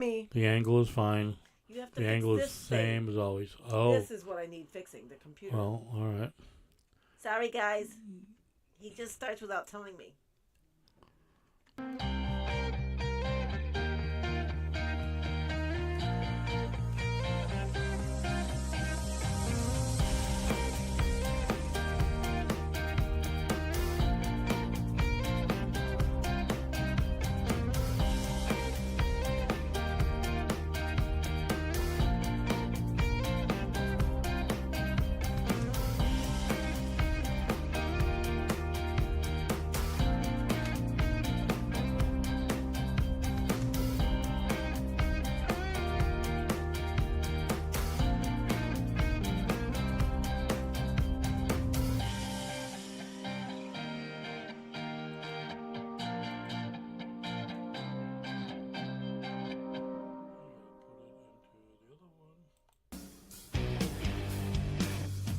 Me. The angle is fine. You have to The fix angle is this the same thing. as always. Oh, This is what I need fixing, the computer. well, all right. Sorry, guys. He just starts without telling me.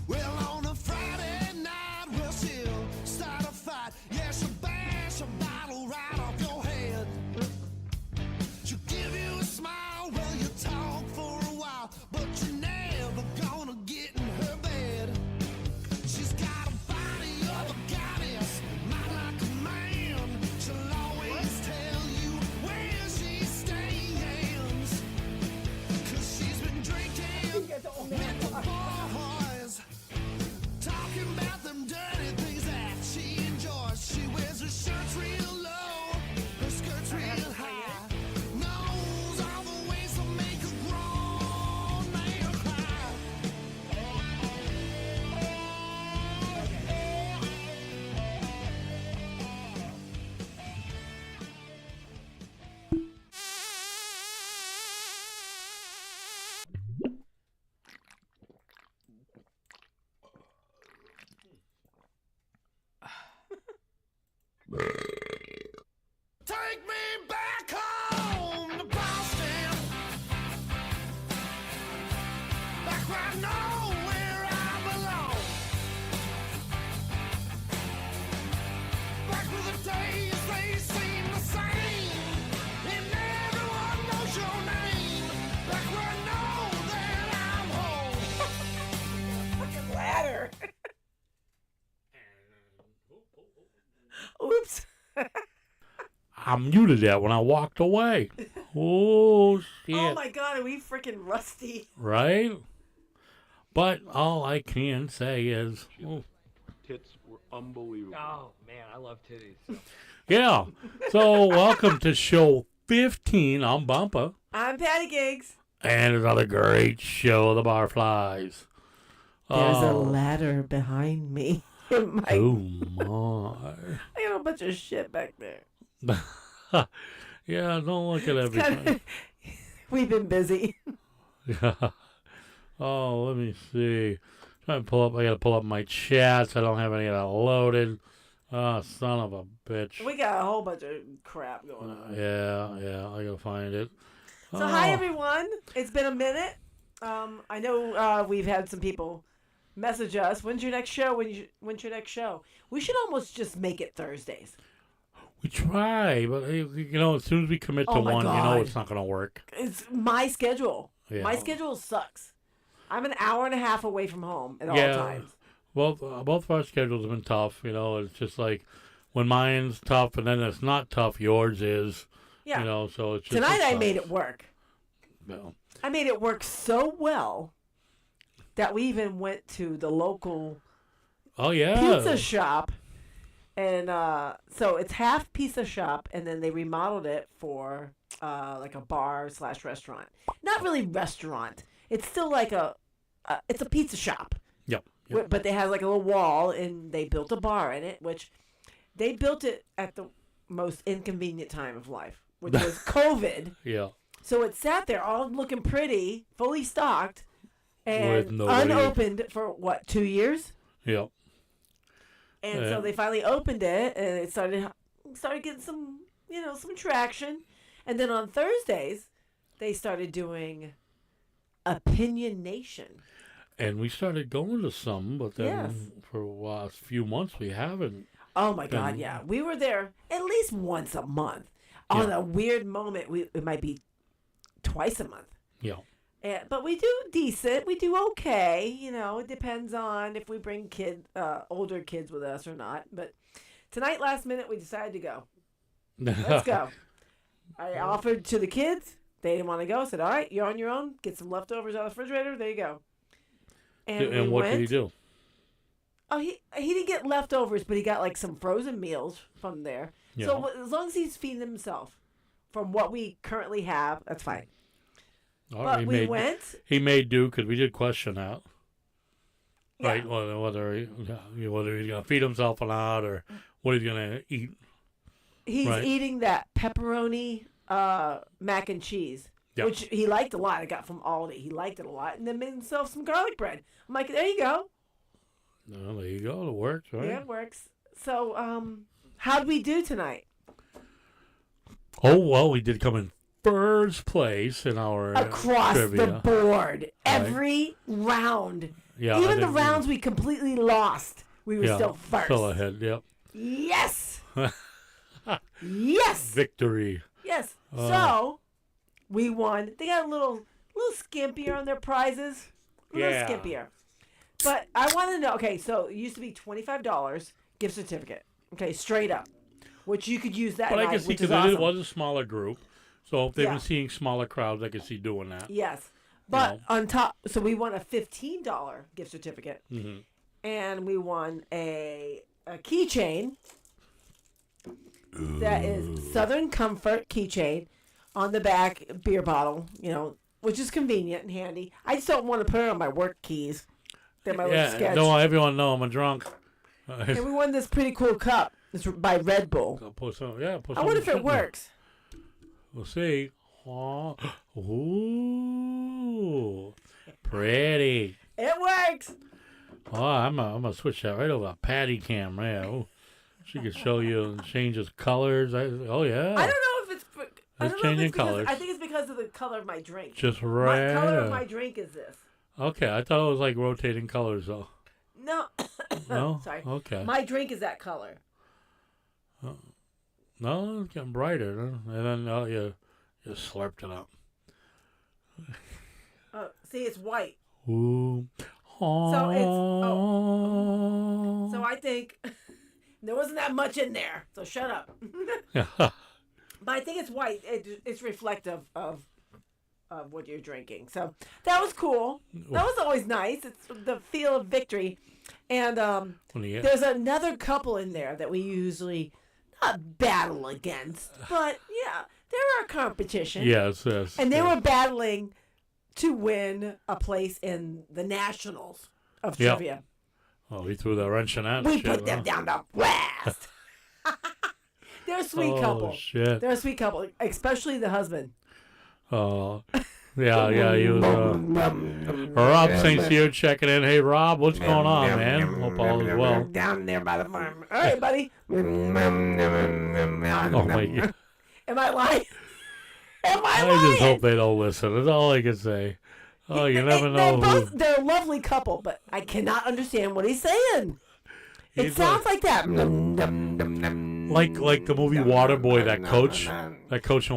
Well, on a Friday night, we'll still start a fight. Yeah, she'll bash a bottle right off your head. She'll give you a smile, well, you talk for a while, but you're never gonna get in her bed. She's got a body of a goddess, mind like a man. She'll always tell you where she stands, 'cause she's been drinking with the boys, talking about them dirty things that she enjoys. She wears her shirts real low, her skirts real high, knows all the ways to make a grown man cry. Take me back home to Boston, back where I know where I belong, back where the days they seem the same, and everyone knows your name, back where I know that I'm home. Fucking ladder. Oops. I muted that when I walked away. Oh, shit. Oh my god, are we freaking rusty? Right? But all I can say is, Tits were unbelievable. Oh man, I love titties. So. yeah. So welcome to show 15. I'm Bumpa. I'm Patty Gigs. And another great show, The Barflies. There's a Oh, ladder behind me. My, oh my. I got a bunch of shit back there. Yeah, don't look at everything. We've been busy. Yeah. Oh, let me see. Trying to pull up. I gotta pull up my chats. I don't have any of that loaded. Oh, son of a bitch. We got a whole bunch of crap going on. Yeah. I gotta find it. So hi everyone. It's been a minute. I know we've had some people message us. When's your next show? When's your next show? We should almost just make it Thursdays. We try, but as soon as we commit to Oh my one, God. it's not gonna work. It's my schedule. Yeah. My schedule sucks. I'm an hour and a half away from home at all times. Well, both of our schedules have been tough. It's just like when mine's tough, and then it's not tough. Yours is. Yeah. So it's just Tonight I tough. made it work. Well, I made it work so well that we even went to the local oh yeah. pizza shop. And so it's half pizza shop, and then they remodeled it for like a bar/restaurant. Not really restaurant. It's still like it's a pizza shop. Yep. But they had like a little wall, and they built a bar in it, which they built it at the most inconvenient time of life, which was COVID. Yeah. So it sat there all looking pretty, fully stocked, and With nobody. unopened for 2 years? Yep. And Yeah. so they finally opened it, and it started getting some traction. And then on Thursdays, they started doing Opinion Nation. And we started going to some, but then Yes. for the last few months we haven't. Oh my God, yeah. We were there at least once a month. On Yeah. a weird moment, it might be twice a month. Yeah. But we do decent. We do okay. You know, it depends on if we bring older kids with us or not. But tonight, last minute, we decided to go. Let's go. I offered to the kids. They didn't want to go. I said, all right, you're on your own. Get some leftovers out of the refrigerator. There you go. And what did he do? Oh, he didn't get leftovers, but he got like some frozen meals from there. Yeah. So as long as he's feeding himself from what we currently have, that's fine. Oh, But we went. He may do, because we did question that. Yeah. Right, whether he's going to feed himself or not, or what he's going to eat. He's Right. eating that pepperoni mac and cheese, Yep. which he liked a lot. I got from Aldi. He liked it a lot. And then made himself some garlic bread. I'm like, there you go. Well, there you go. It works, right? Yeah, it works. So, how'd we do tonight? Oh, well, we did come in first place in our Across trivia. the board. Every round. Yeah, Even the rounds we completely lost, we were still first. Still ahead, yep. Yes! Yes! Victory. Yes. So, we won. They got a little skimpier on their prizes. A little Yeah. skimpier. But I want to know, okay, so it used to be $25 gift certificate. Okay, straight up. Which you could use that But I night, can see, which is because awesome. it was a smaller group. So if they've Yeah. been seeing smaller crowds, I can see doing that. Yes. But know. on top, so we won a $15 gift certificate. Mm-hmm. And we won a keychain that is Southern Comfort keychain on the back, beer bottle, which is convenient and handy. I just don't want to put it on my work keys. They're my little Yeah, sketch. don't want everyone know I'm a drunk. And we won this pretty cool cup. It's by Red Bull. I'll put some, put I wonder if some it works. We'll see. Oh, ooh, pretty. It works. Oh, I'm gonna switch that right over to Patty Cam. Yeah, oh, she can show you and changes colors. Oh yeah. I don't know if it's. I It's don't know if changing it's because, colors. I think it's because of the color of my drink. Just My right. color of my drink is this. Okay, I thought it was like rotating colors though. No. No. Sorry. Okay. My drink is that color. No, it's getting brighter, huh? And then you slurped it up. See, it's white. Ooh. So I think there wasn't that much in there. So shut up. But I think it's white. It's reflective of what you're drinking. So that was cool. That was always nice. It's the feel of victory. And there's another couple in there that we usually not battle against, but yeah, they're our competition. Yes. And they were battling to win a place in the nationals of Yep. trivia. Oh, he threw the wrench in that. We shit, put them huh? down the blast. They're a sweet couple. Oh shit. They're a sweet couple, especially the husband. Oh. Yeah, he was, Rob St. Cyr checking in. Hey, Rob, what's going on, man? Hope all is well. Down there by the farm. All right, buddy. Oh, my God. Am I lying? Am I I lying? just hope they don't listen. That's all I can say. Oh, you never know. They're a lovely couple, but I cannot understand what he's saying. It He's sounds like that. like the movie Waterboy, that coach in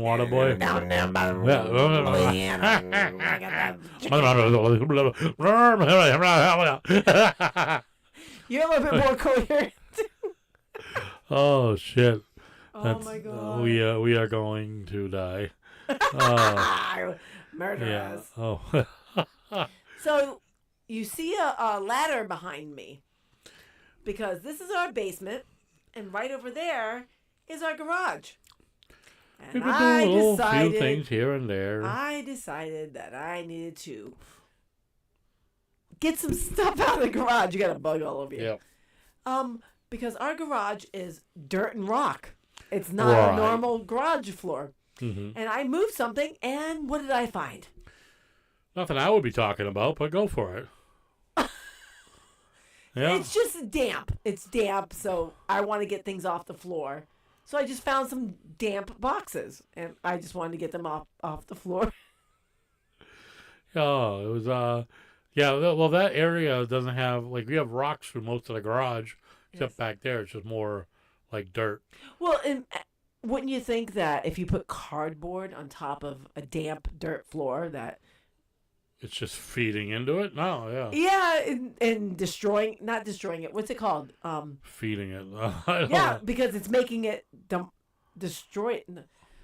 Waterboy. Down there by the You're a little bit more coherent. Oh shit! Oh my God. We are going to die. Oh, Murder yeah. us. Oh. So you see a ladder behind me because this is our basement, and right over there is our garage. We And could do I a little few decided, things here and there. I decided that I needed to get some stuff out of the garage. You got a bug all over you. Yep. Because our garage is dirt and rock. It's not Right. a normal garage floor. Mm-hmm. And I moved something, and what did I find? Nothing I would be talking about, but go for it. Yeah. It's just damp. It's damp, so I want to get things off the floor. So I just found some damp boxes, and I just wanted to get them off the floor. Oh, it was yeah. Well, that area doesn't have we have rocks through most of the garage, except Yes. back there it's just more like dirt. Well, wouldn't you think that if you put cardboard on top of a damp dirt floor that It's just feeding into it? No, yeah. yeah, and not destroying it. What's it called? Feeding it. I don't Yeah, know. because it's making it destroy it.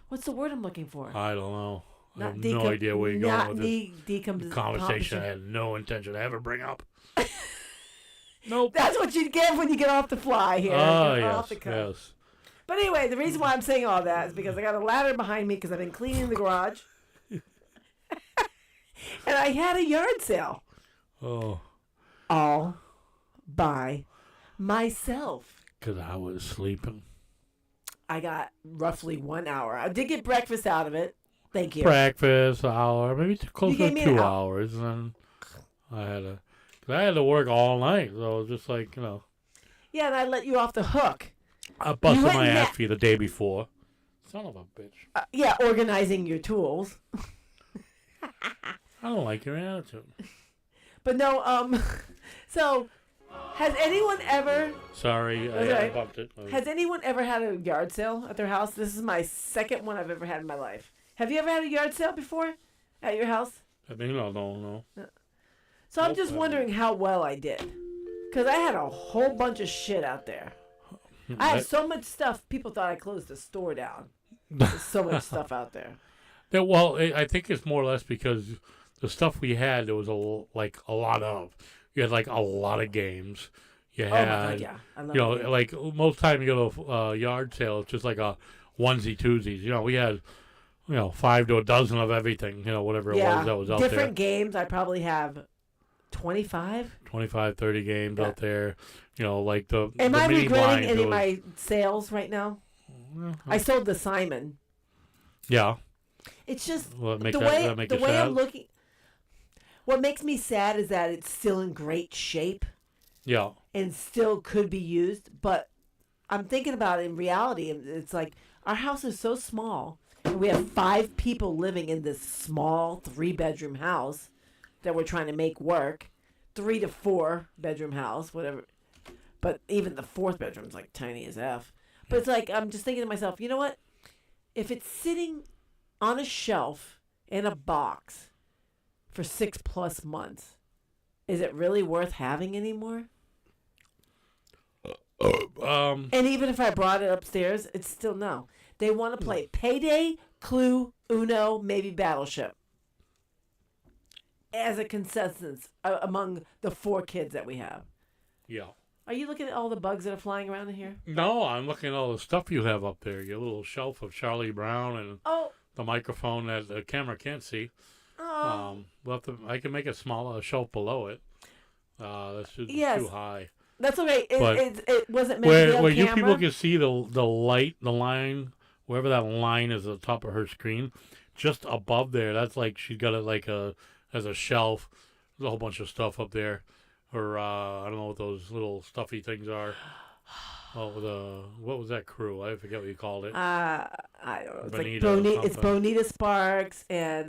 What's the word I'm looking for? I don't know. I have Not no idea where you're going with this conversation. I had no intention to ever bring up. Nope. That's what you get when you get off the fly here. Oh, Get yes, off the cuff. yes. But anyway, the reason why I'm saying all that is because I got a ladder behind me because I've been cleaning the garage. And I had a yard sale Oh, all by myself. because I was sleeping. I got roughly 1 hour. I did get breakfast out of it. Thank you. Breakfast, hour, maybe close gave to me an 2 hour. hours. And then I had to work all night. So it was just like, Yeah, and I let you off the hook. I busted went my and ass met- for you the day before. Son of a bitch. Yeah, organizing your tools. I don't like your attitude. But no, so has anyone ever Sorry, That's I right. bumped it. Has anyone ever had a yard sale at their house? This is my second one I've ever had in my life. Have you ever had a yard sale before at your house? I think no. So I'm Nope, just I wondering how well I did. Because I had a whole bunch of shit out there. I had so much stuff, people thought I closed the store down. There's so much stuff out there. Yeah, well, I think it's more or less because the stuff we had, there was a lot of. You had like a lot of games. You Oh my had, God, yeah. I love you know, it. like most time you go to a yard sale, it's just like a onesie twosies. You know, we had, 5 to a dozen of everything. Whatever it was that was out different there. games. I probably have 25. 25, 30 games Yeah. out there. Like the. Am the I mini regretting blinds, any it of was- my sales right now? I sold the Simon. Yeah. It's just Well, the that way make the you way sad? I'm looking. What makes me sad is that it's still in great shape Yeah. and still could be used. But I'm thinking about it in reality, and it's like our house is so small, and we have 5 people living in this small 3-bedroom house that we're trying to make work. 3 to 4 bedroom house, whatever. But even the 4th bedroom's like tiny as F. But it's like I'm just thinking to myself, you know what? If it's sitting on a shelf in a box for 6+ months, is it really worth having anymore? And even if I brought it upstairs, it's still no. They want to play Payday, Clue, Uno, maybe Battleship as a consensus among the 4 kids that we have. Yeah. Are you looking at all the bugs that are flying around in here? No, I'm looking at all the stuff you have up there. Your little shelf of Charlie Brown and Oh, the microphone that the camera can't see. oh. I can make a smaller shelf below it. That's just Yes. too high. That's okay. But It wasn't meant to be on Where you camera. people can see the light, the line, wherever that line is at the top of her screen, just above there. That's like she's got it like as a shelf. There's a whole bunch of stuff up there. Or I don't know what those little stuffy things are. Oh, what was that crew? I forget what you called it. I don't know. It's Bonita or like it's something. Bonita Sparks and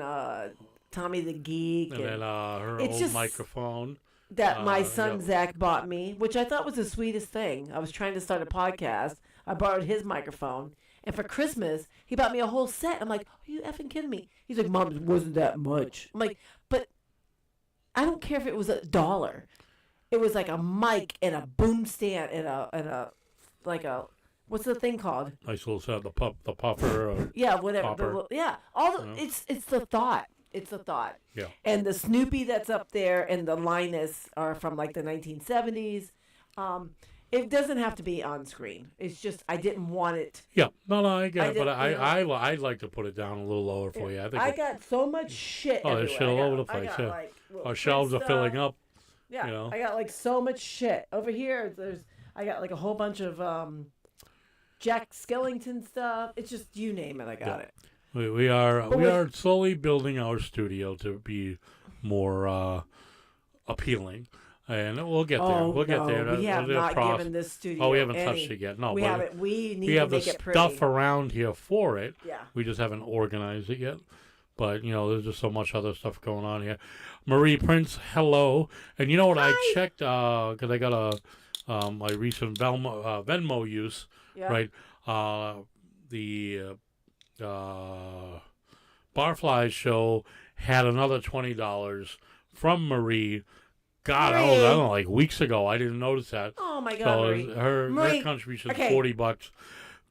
Tommy the Geek. And then her it's old just- microphone. that my son yeah. Zach bought me, which I thought was the sweetest thing. I was trying to start a podcast. I borrowed his microphone, and for Christmas he bought me a whole set. I'm like, are you effing kidding me? He's like, Mom, it wasn't that much. I'm like, but I don't care if it was $1. It was like a mic and a boom stand and a like a what's the thing called? Nice little set, the puffer. Yeah, whatever. Popper. Yeah, all the Yeah. it's the thought. It's the thought. Yeah. And the Snoopy that's up there and the Linus are from like the 1970s. It doesn't have to be on screen. It's just I didn't want it. Yeah, no, I get I it, but did- I'd like to put it down a little lower for you. I think I got so much shit. Oh, there's everywhere. shit all I got- over the I place, got, yeah. like, little our shelves are print filling stuff. up. Yeah, you know. I got like so much shit over here. I got like a whole bunch of Jack Skellington stuff. It's just you name it, I got Yeah. it. We are But we with- are slowly building our studio to be more appealing, and we'll get there. Oh, We'll get no, there. we have There'll not pros- given this studio. Oh, we haven't any. touched it yet. No, we but haven't. We need we to have the make it pretty. stuff around here for it. Yeah. We just haven't organized it yet. But, there's just so much other stuff going on here. Marie Prince, hello. And you know what? I checked, because I got my recent Venmo use, Yeah. right? the Barflies Show had another $20 from Marie. God, I don't know, like weeks ago. I didn't notice that. Oh my God, So Marie. her Marie, contribution is okay. $40.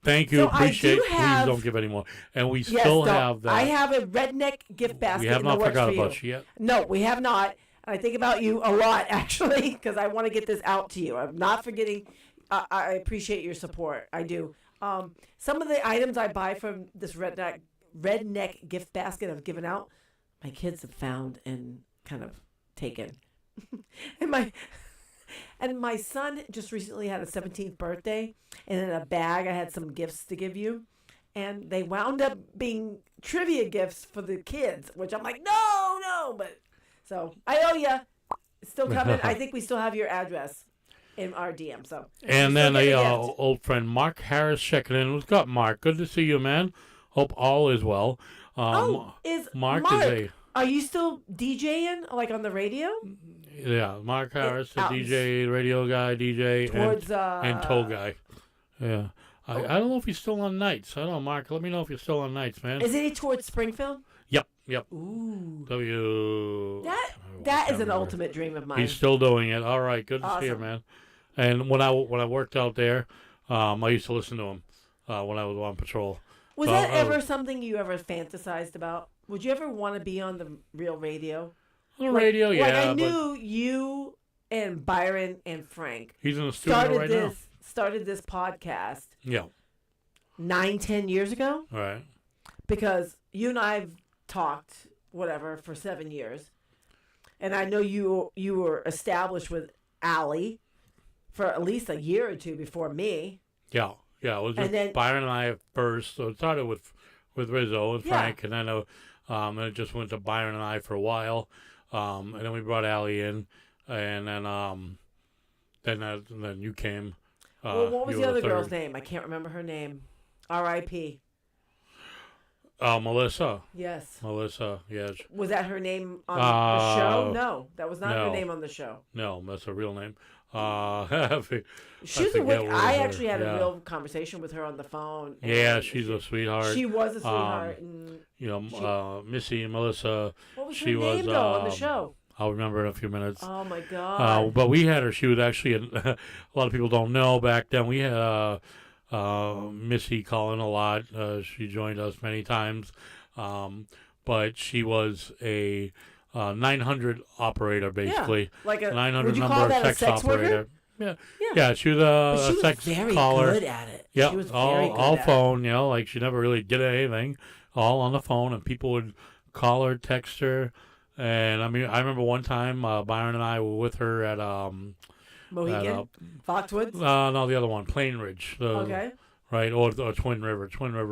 Thank you, So appreciate. I do have, Please don't give any more. And we yes, still so have that. I have a redneck gift basket. We have in the not works forgot for about you. you yet. No, we have not. I think about you a lot, actually, because I want to get this out to you. I'm not forgetting. I appreciate your support. I do. Some of the items I buy from this redneck gift basket I've given out, my kids have found and kind of taken. And my son just recently had a 17th birthday, and in a bag I had some gifts to give you, and they wound up being trivia gifts for the kids, which I'm like, no, but so I owe you. It's still coming. I think we still have your address in our DM. So and then old friend Mark Harris checking in. What's up, Mark? Good to see you, man. Hope all is well. Is Mark are you still DJing like on the radio? Yeah, Mark Harris, the out DJ, radio guy, DJ, towards and tow guy. Yeah. I don't know if he's still on nights. I don't know, Mark. Let me know if you're still on nights, man. Is it towards Springfield? Yep. Ooh. That is an ultimate dream of mine. He's still doing it. All right, good to see you, man. And when I worked out there, I used to listen to him when I was on patrol. Was that ever something you ever fantasized about? Would you ever want to be on the real radio? On the radio, yeah. Like I knew you and Byron and Frank. He's in the studio right now. Started this podcast. Yeah. 9-10 years ago. All right. Because you and I've talked for 7 years, and I know you were established with Allie for at least a year or two before me. Yeah. It was just Byron and I at first. So it started with Rizzo and Frank, and then it just went to Byron and I for a while, and then we brought Allie in, and then you came. Well, what was the other girl's name? I can't remember her name. R.I.P. Melissa. Yes. Melissa, yes. Was that her name on the show? No, that was not her name on the show. No, that's her real name. She was I actually had a real conversation with her on the phone. Yeah, she's a sweetheart. She was a sweetheart. Missy and Melissa. What was her name, though, on the show? I'll remember in a few minutes. Oh, my God. But we had her. She was actually, a lot of people don't know, back then we had Missy calling a lot. She joined us many times. But she was a 900 operator, basically. Yeah, like a 900 number sex operator. Worker? Yeah, she was a sex very caller. Good at it. Yeah, she was all phone. Like she never really did anything. All on the phone, and people would call her, text her, and I remember one time Byron and I were with her at Mohegan, Foxwoods. No, the other one, Plain Ridge. Okay. Right, or Twin River,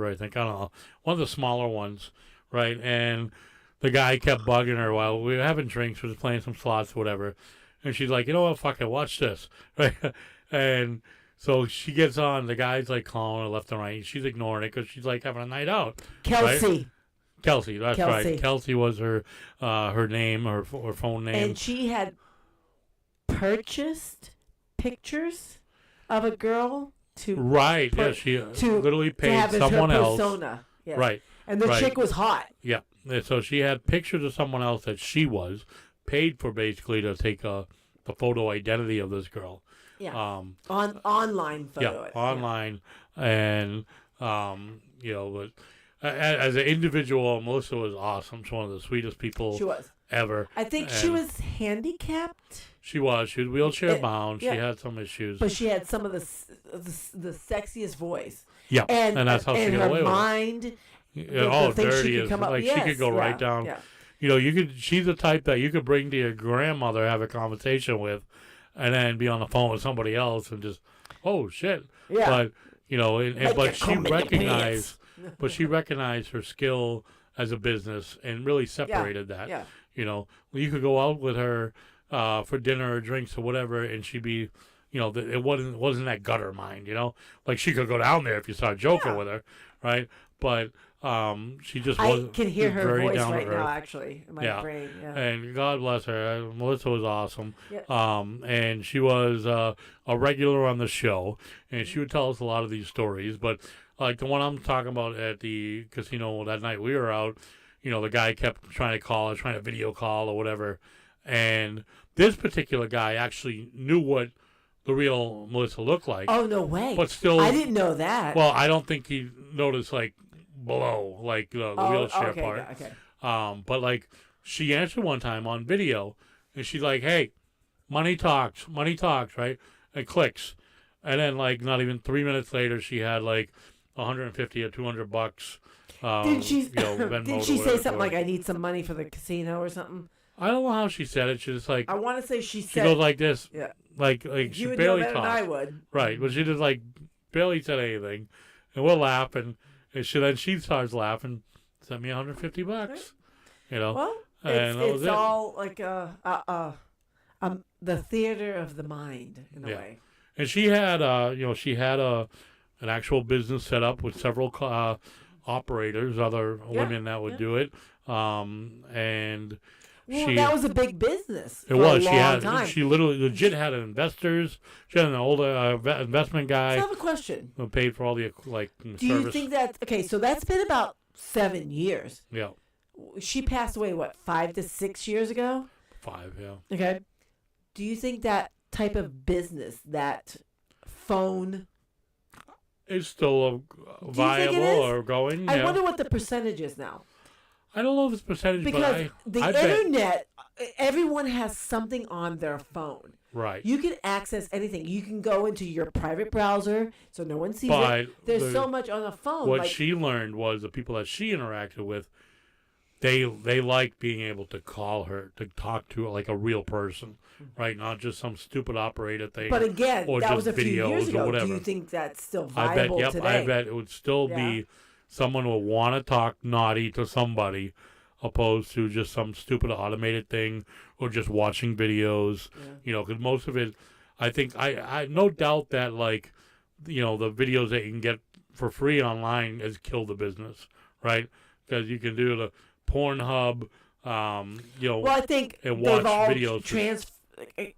I think. I don't know, one of the smaller ones, right? And the guy kept bugging her while we were having drinks, we were playing some slots, whatever. And she's like, you know what, fuck it, watch this. Right? And so she gets on, the guy's like calling her left and right. She's ignoring it because she's like having a night out. Kelsey. Right? Kelsey, that's right. Kelsey was her name, her phone name. And she had purchased pictures of a girl to she literally paid someone else. Persona. Yes. Right. And the chick was hot. Yeah. And so she had pictures of someone else that she was paid for, basically, to take the photo identity of this girl. Yeah. Online photo. Yeah, online. And, but as an individual, Melissa was awesome. She's one of the sweetest people ever. I think she was handicapped. She was wheelchair bound. Yeah. She had some issues. But she had some of the sexiest voice. Yeah. And that's how she got away with it. And her mind. Dirty as like she could go right down. Yeah. She's the type that you could bring to your grandmother, have a conversation with, and then be on the phone with somebody else and just, oh shit. Yeah. But but she recognized her skill as a business and really separated that. Yeah. You could go out with her for dinner or drinks or whatever, and she'd be, it wasn't that gutter mind, like she could go down there if you start joking with her, right? But she just wasn't. I can hear her very voice down right to earth. now, actually, in my brain. Yeah. And God bless her. Melissa was awesome. Yes. And she was a regular on the show, and she would tell us a lot of these stories. But Like the one I'm talking about at the casino that night we were out, the guy kept trying to call, trying to video call or whatever. And this particular guy actually knew what the real Melissa looked like. Oh, no way. But still. I didn't know that. Well, I don't think he noticed, like, below, like, the wheelchair okay, part. Okay. But, like, she answered one time on video, and she's like, hey, money talks, right? And clicks. And then, like, not even 3 minutes later, she had, like, 150 or $200. Did she, Venmo did or she say whatever something to like, her. I need some money for the casino or something? I don't know how she said it. She just, like, I want to say she she said. goes like this. Yeah. Like You she would barely know better than I talked. would. Right, but she just, like, barely said anything. And we're laughing. And then she starts laughing. Sent me $150. Right. And Well, that was it's it. all like the theater of the mind in a Yeah. way. And she had, an actual business set up with several operators, other women that would do it. And Well, that was a big business. it was. For a long time. She literally legit had investors. She had an older investment guy So I have a question. who paid for all the Do you service. think that okay? So that's been about 7 years. Yeah, She passed away 5 to 6 years ago. 5. Yeah. Okay. Do you think that type of business, that phone? It's still viable is? or going. I yeah. wonder what the percentage is now. I don't know if it's percentage, Because but the I bet. internet, everyone has something on their phone. Right. You can access anything. You can go into your private browser so no one sees But it. There's so much on the phone. What like, she learned was the people that she interacted with, they like being able to call her, to talk to her like a real person, right? Not just some stupid operator thing. but again, or that just was a few videos years or ago. whatever. Do you think that's still I bet. viable Yep. today? I bet it would still Yeah. be someone who would want to talk naughty to somebody, opposed to just some stupid automated thing or just watching videos. Yeah. Because most of it, I think, I no doubt that, like, the videos that you can get for free online has killed the business, right? Because you can do the Pornhub, Well, I think and they've watch all videos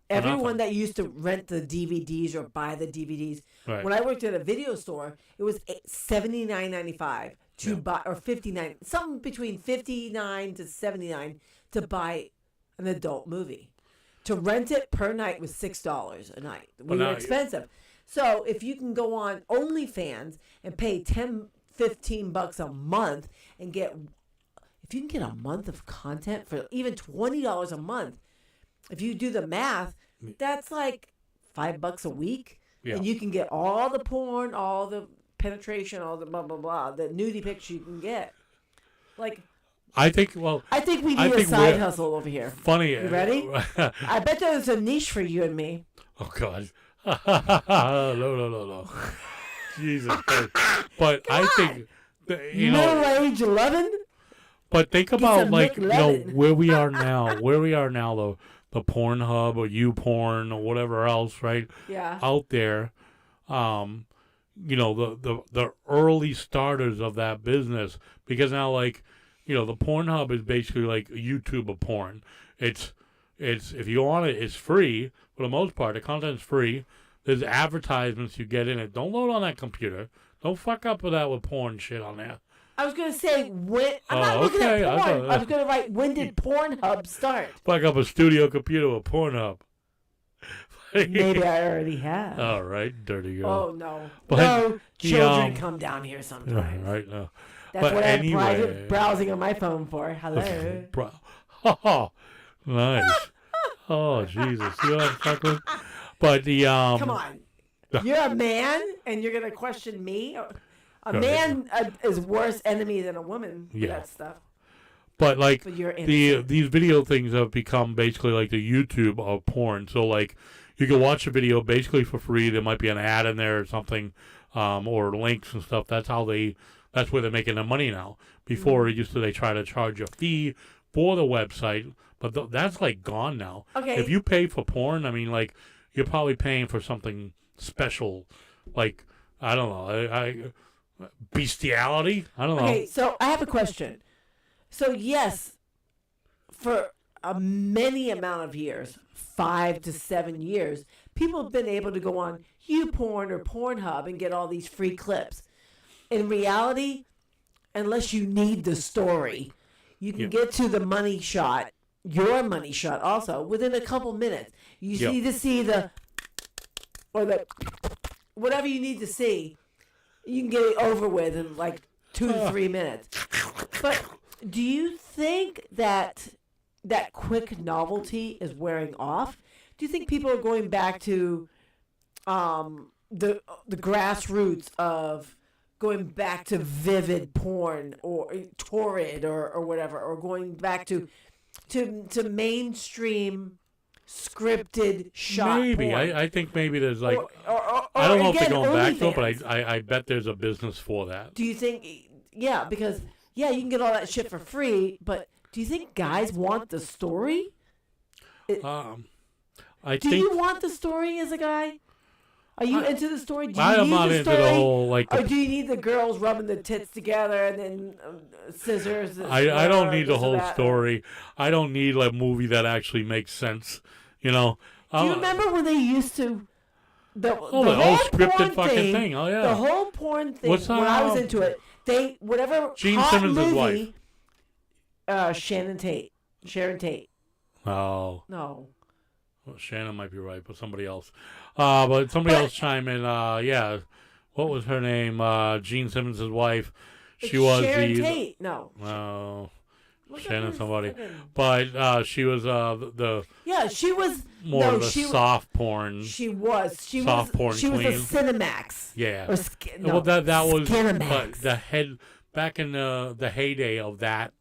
everyone that used to rent the DVDs or buy the DVDs. right. When I worked at a video store, it was $79.95 to buy, or $59, something between $59 to $79 to buy an adult movie. To rent it per night was $6 a night. We were now- expensive. So if you can go on OnlyFans and pay $10-15 a month and get, if you can get a month of content for even $20 a month, if you do the math, that's like $5 a week, Yeah. and you can get all the porn, all the penetration, all the blah blah blah, the nudie pics you can get. Like, I think. Well, I think we I need a think side we're- hustle over here. funny. You ready? I bet there's a niche for you and me. Oh God. No. Jesus Christ. But I think Middle age 11. but think about, some like, McLovin. where we are now, the Pornhub or YouPorn or whatever else, right? Yeah. Out there, the early starters of that business, because now, like, the Pornhub is basically like a YouTube of porn. It's if you want it, it's free for the most part. The content's free. There's advertisements you get in it. Don't load on that computer. Don't fuck up with that with porn shit on there. I was gonna say when I'm not looking okay, at I porn. thought- I was gonna write when did Pornhub start? Fuck up a studio computer with Pornhub. Maybe I already have. All right, dirty girl. Oh no, But no the, children come down here sometimes. Right, no. That's But what I have anyway. private browsing on my phone for. Hello. Oh, nice. Oh, Jesus. You know what I'm talking about? But the Come on, you're a man and you're gonna question me. A man is worse enemy than a woman for Yeah. that stuff. But, like, But you're innocent. these video things have become basically like the YouTube of porn. So, like, you can watch a video basically for free. There might be an ad in there or something, or links and stuff. That's where they're making their money now. Before, it used to, they try to charge a fee for the website, but that's, like, gone now. Okay. If you pay for porn, I mean, like, you're probably paying for something special, like, I don't know, bestiality? I don't know. Okay, so I have a question. So yes, for a many amount of years, 5 to 7 years, people have been able to go on YouPorn or Pornhub and get all these free clips. in reality, unless you need the story, you can get to the money shot, your money shot also, within a couple minutes. You just need to see the whatever you need to see. You can get it over with in like 2 to 3 minutes. But do you think that quick novelty is wearing off? Do you think people are going back to the grassroots of going back to vivid porn or torrid or whatever, or going back to mainstream scripted shot Maybe. porn? I think maybe there's like, Or I don't know if they're again, going back to it, OnlyFans. but I bet there's a business for that. Do you think, because, you can get all that shit for free, but do you think guys want the story? I Do think you want the story as a guy? Are you into the story? Do you I am need not the into story? the whole like. Or do you need the girls rubbing the tits together and then scissors? And I don't need the this or whole that? story. I don't need a movie that actually makes sense. You know. Do you remember when they used to? The whole whole scripted porn fucking thing. Oh yeah. The whole porn thing. What's, when I was into it, they whatever Gene hot Simmons' movie. wife. Sharon Tate. Oh. No. Well, Shannon might be right, but somebody else. But somebody else chime in. Yeah. What was her name? Gene Simmons' wife. She was Sharon the. Tate. No. No. Look at Shannon her somebody. fucking- But she was the Yeah, she was more no, of the she soft porn. She was. She Soft was. porn She was queen. a Cinemax. Yeah. Or no, Well, that was Skinemax. but the head back in the heyday of that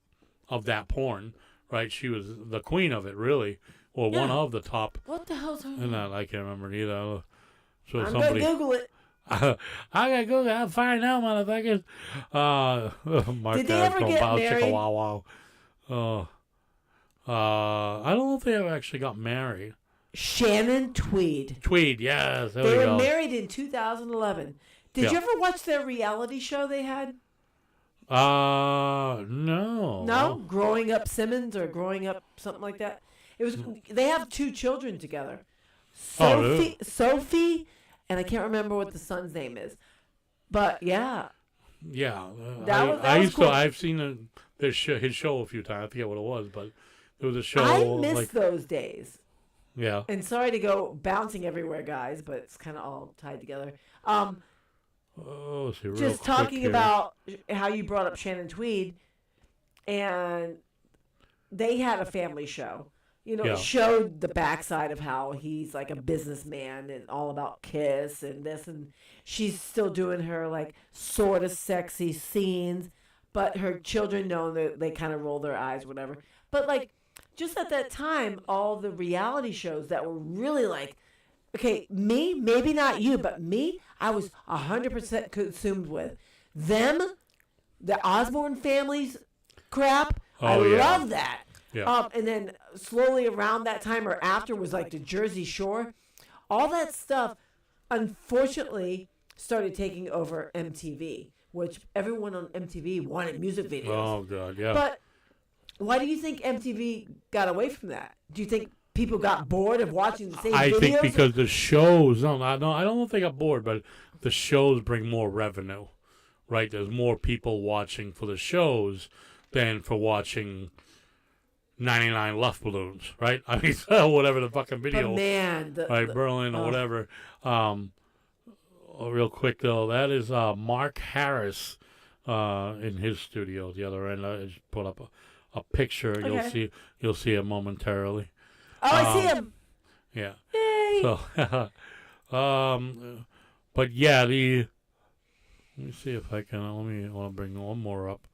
porn, right? She was the queen of it, really, or one Yeah. of the top. What the hell's her And name? I can't remember either. So I'm somebody. gonna Google it. I gotta Google. I'll find out, motherfuckers. Mark Did they ever get married? Wow. I don't know if they ever actually got married. Shannon Tweed. Tweed, yes. There They we were go. married in 2011. Did Yeah. you ever watch their reality show they had? No. No, Growing Up Simmons or Growing Up something like that. It was. They have 2 children together. Oh, really? Sophie, and I can't remember what the son's name is. But yeah, Yeah, That I was used cool. to. I've seen his show a few times. I forget what it was, but there was a show. I miss like, those days. yeah. And sorry to go bouncing everywhere, guys, but it's kind of all tied together. Oh, see, real Just quick talking here. about how you brought up Shannon Tweed, and they had a family show. You know, Yeah. it showed the backside of how he's like a businessman and all about Kiss and this, and she's still doing her like sort of sexy scenes, but her children know that they kind of roll their eyes, whatever. But like, just at that time, all the reality shows that were really like, okay, me, maybe not you, but me, I was 100% consumed with them, the Osborne families crap. I Oh, yeah. love that. Yeah. And then slowly around that time or after was like the Jersey Shore. All that stuff, unfortunately, started taking over MTV, which everyone on MTV wanted music videos. Oh God, yeah. But why do you think MTV got away from that? Do you think people got bored of watching the same I videos? think because the shows. No, I don't know if they got bored, but the shows bring more revenue, right? There's more people watching for the shows than for watching 99 Luft Balloons, right? I mean, whatever the fucking video. But man, Right, Berlin or whatever. Real quick though, that is Mark Harris in his studio. The other end, I just put up a picture. Okay. You'll see it momentarily. I see him. Yeah. Yay! So, but yeah, let me see if I can. I want to bring one more up,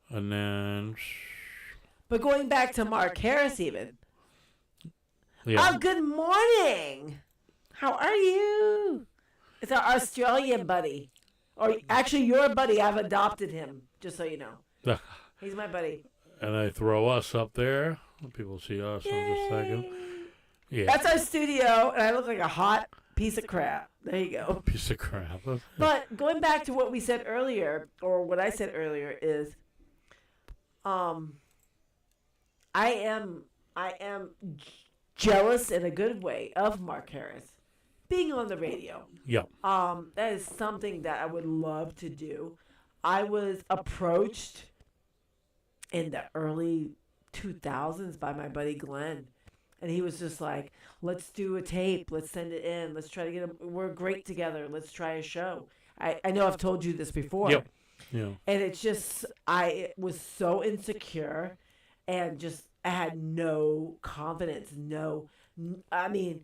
and then. But going back to Mark Harris, even. Yeah. Oh, good morning. How are you? It's our Australian buddy. Or actually, your buddy. I've adopted him, just so you know. He's my buddy. And I throw us up there. People see us in just a second. Yay. Yeah. That's our studio, and I look like a hot piece of crap. There you go. Piece of crap. But going back to what we said earlier, or what I said earlier, is, I am jealous in a good way of Mark Harris being on the radio. Yeah. That is something that I would love to do. I was approached in the early 2000s by my buddy Glenn. And he was just like, let's do a tape. Let's send it in. Let's try to get we're great together. Let's try a show. I know I've told you this before. Yep. Yeah. And it's just, I was so insecure and just, I had no confidence. I mean,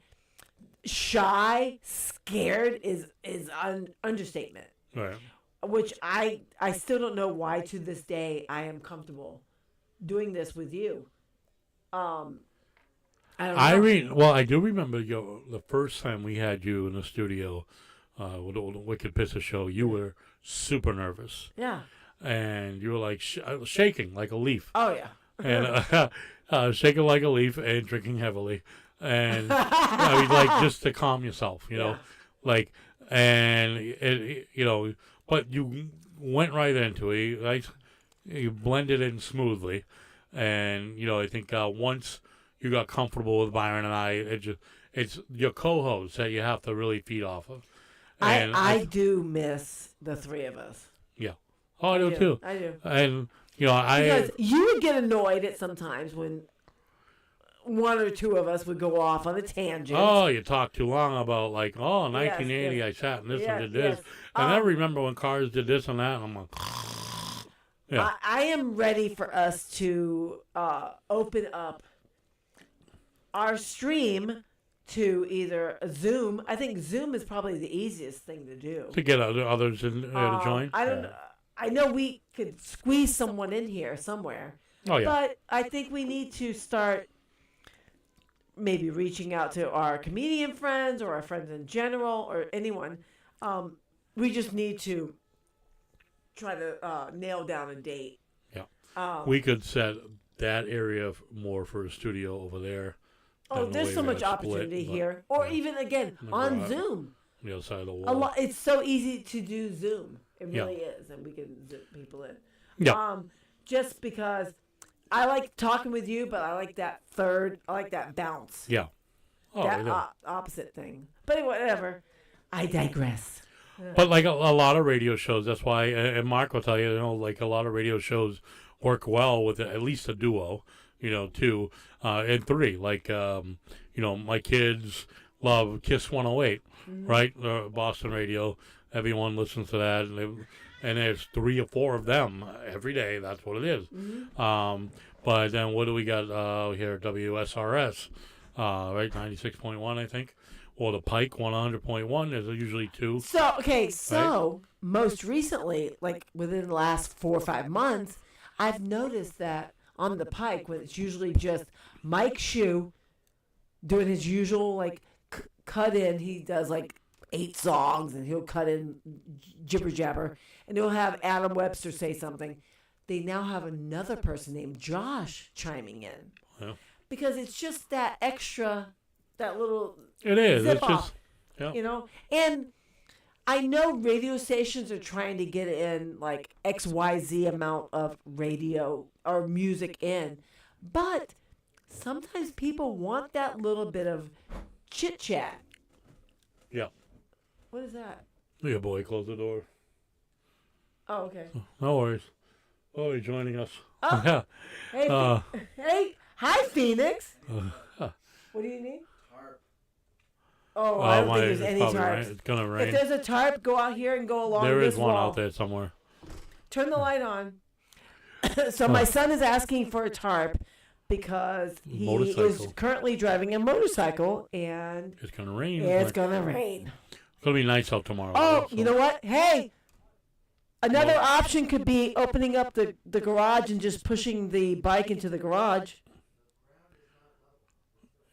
shy, scared is an understatement. Right. Which I still don't know why to this day I am comfortable doing this with you. I don't know. Well, I do remember the first time we had you in the studio with the Wicked Pizza Show. You were super nervous. Yeah. And you were like shaking like a leaf. Oh, yeah. And shaking like a leaf and drinking heavily. And I mean, like, just to calm yourself, you know. Yeah. Like, and, you know, but you went right into it. Like, you blended in smoothly. And, you know, I think once you got comfortable with Byron and I, it's your co-host that you have to really feed off of. And I do miss the three of us. Yeah. Oh, I do too. I do. And, you know, Because you would get annoyed at sometimes when one or two of us would go off on a tangent. Oh, you talk too long about, like, 1980, yes. I sat in this Yes, and did this. yes. And I remember when cars did this and that, and I'm like, yeah. I am ready for us to open up our stream to either Zoom. I think Zoom is probably the easiest thing to do. To get others in to join. I don't. I know we could squeeze someone in here somewhere. Oh, yeah. But I think we need to start maybe reaching out to our comedian friends or our friends in general or anyone. We just need to try to nail down a date. Yeah. We could set that area more for a studio over there. Oh, there's so much opportunity here. Or even, again, on Zoom. The other side of the wall. It's so easy to do Zoom. It really is. And we can zoom people in. Yeah. Just because I like talking with you, but I like that bounce. Yeah. Oh, That opposite thing. But anyway, whatever. I digress. But like a lot of radio shows, that's why, and Mark will tell you, like a lot of radio shows work well with at least a duo, 2 and 3. Like, my kids love Kiss 108, right? Boston radio. Everyone listens to that, and there's 3 or 4 of them every day. That's what it is. But then what do we got here? WSRS, right? 96.1, I think. Or the Pike 100.1. There's usually 2. So most recently, like within the last 4 or 5 months, I've noticed that on the Pike, when it's usually just Mike Shue doing his usual cut in, he does 8 songs and he'll cut in jibber jabber, and he'll have Adam Webster say something. They now have another person named Josh chiming in. Yeah. Because it's just that extra, that little it is. zip It's off, just, yeah. And I know radio stations are trying to get in XYZ amount of radio or music in, but sometimes people want that little bit of chit chat. Yeah. What is that? Yeah, boy, close the door. Oh, okay. No worries. Oh, you're joining us. Oh. Yeah. Hey, hey, hi, Phoenix. What do you need? Tarp. Oh, I don't think there's any tarps. Right. It's gonna rain. If there's a tarp, go out here and go along there this is one wall. out there somewhere. Turn the light on. So my son is asking for a tarp because he is currently driving a motorcycle, and it's gonna rain. It's gonna rain. It's gonna be nice out tomorrow. Oh, you know what? Hey. Another option could be opening up the garage and just pushing the bike into the garage.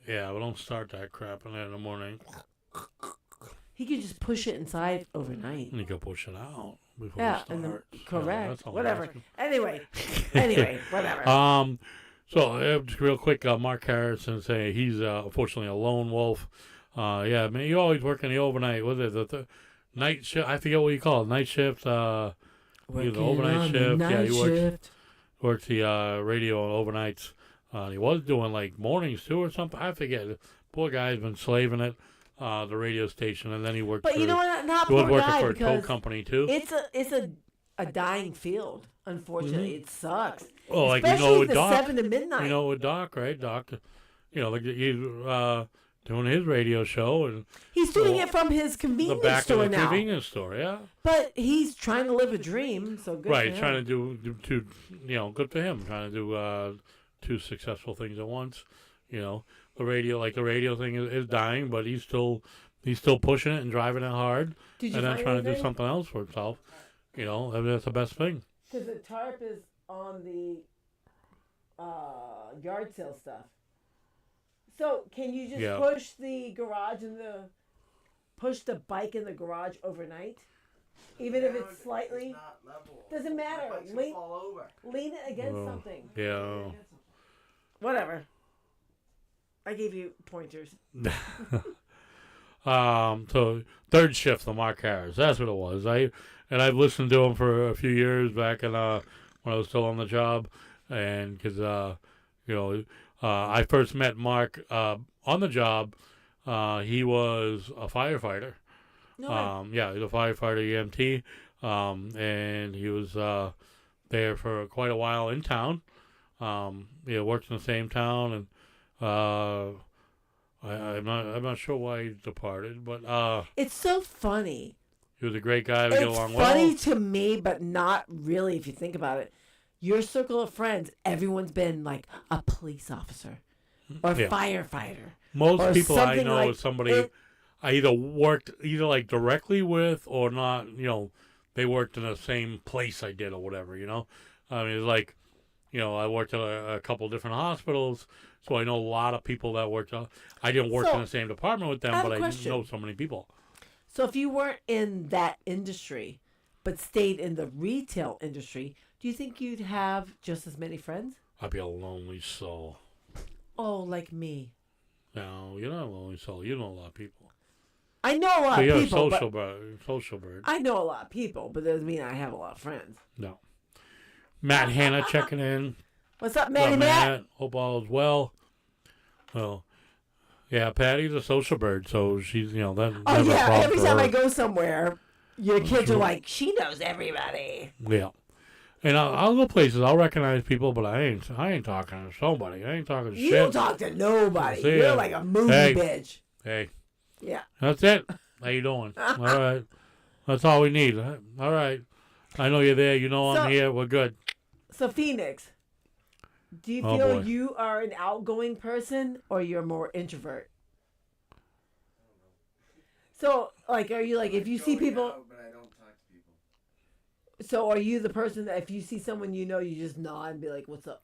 Yeah, but don't start that crap in there in the morning. He could just push it inside overnight. And you can push it out before it starts. Correct. Yeah, whatever. Anyway, whatever. So just real quick, Mark Harrison say he's unfortunately a lone wolf. Yeah, man, you always work in the overnight. What is it? The night shift? I forget what you call it. Night shift. The overnight shift. Yeah, he works the radio on overnights. He was doing mornings too or something. I forget. Poor guy's been slaving it. The radio station, and then he worked. But you know what? Not he was poor working guy, for a tow because company too. It's a dying field. Unfortunately, it sucks. Oh, like Especially with the Doc. 7 to midnight. With Doc, right? Doc, like he's doing his radio show and He's doing it from his the convenience back store of the now. convenience store. Yeah. But he's trying to live a dream, so good Right, for him. trying to do two, good for him. Trying to do two successful things at once. The radio thing is dying, but he's still pushing it and driving it hard, Did you and then find trying to do anything? something else for himself. That's the best thing. Because the tarp is on the yard sale stuff. So can you just push the garage push the bike in the garage overnight, even if it's slightly? Not level. Doesn't matter. My bike's gonna fall over. Lean it against something. Yeah. Whatever. I gave you pointers. So third shift, the Mark Harris. That's what it was. I've listened to him for a few years back when I was still on the job, and because I first met Mark on the job. He was a firefighter. No. He's a firefighter EMT, and he was there for quite a while in town. Worked in the same town, and I'm not sure why he departed, but It's so funny. he was a great guy. We get along It's well. funny to me, but not really if you think about it. Your circle of friends, everyone's been like a police officer or Yeah. firefighter. Most or people I something know like is somebody it- I either worked like directly with or not. They worked in the same place I did or whatever. I mean, it's like, I worked at a couple different hospitals, so I know a lot of people that worked. I didn't work So, in the same department with them, I have but a I question. know so many people. So if you weren't in that industry, but stayed in the retail industry, do you think you'd have just as many friends? I'd be a lonely soul. Oh, like me. No, you're not a lonely soul. You know a lot of people. I know a lot So of you're people. a But social bird. I know a lot of people, but that doesn't mean I have a lot of friends. No. Matt Hanna checking in. What's up, What's Matty up, Matt? Hope all is well. Well, yeah, Patty's a social bird, so she's, that. Oh, never a yeah. problem Every for time her. I go somewhere, your kids are like, she knows everybody. Yeah. And I'll go places. I'll recognize people, but I ain't talking to somebody. I ain't talking You shit. don't talk to nobody. See You're ya. like a movie Hey. bitch. Hey, Yeah. that's it. How you doing? All right. That's all we need. All right. I know you're there. You know So- I'm here. We're good. So, Phoenix, do you Oh, feel boy. you are an outgoing person or you're more introvert? So, like, are you like, if you see Going people, out, but I don't talk to people. so are you the person that if you see someone you know, you just nod and be like, what's up?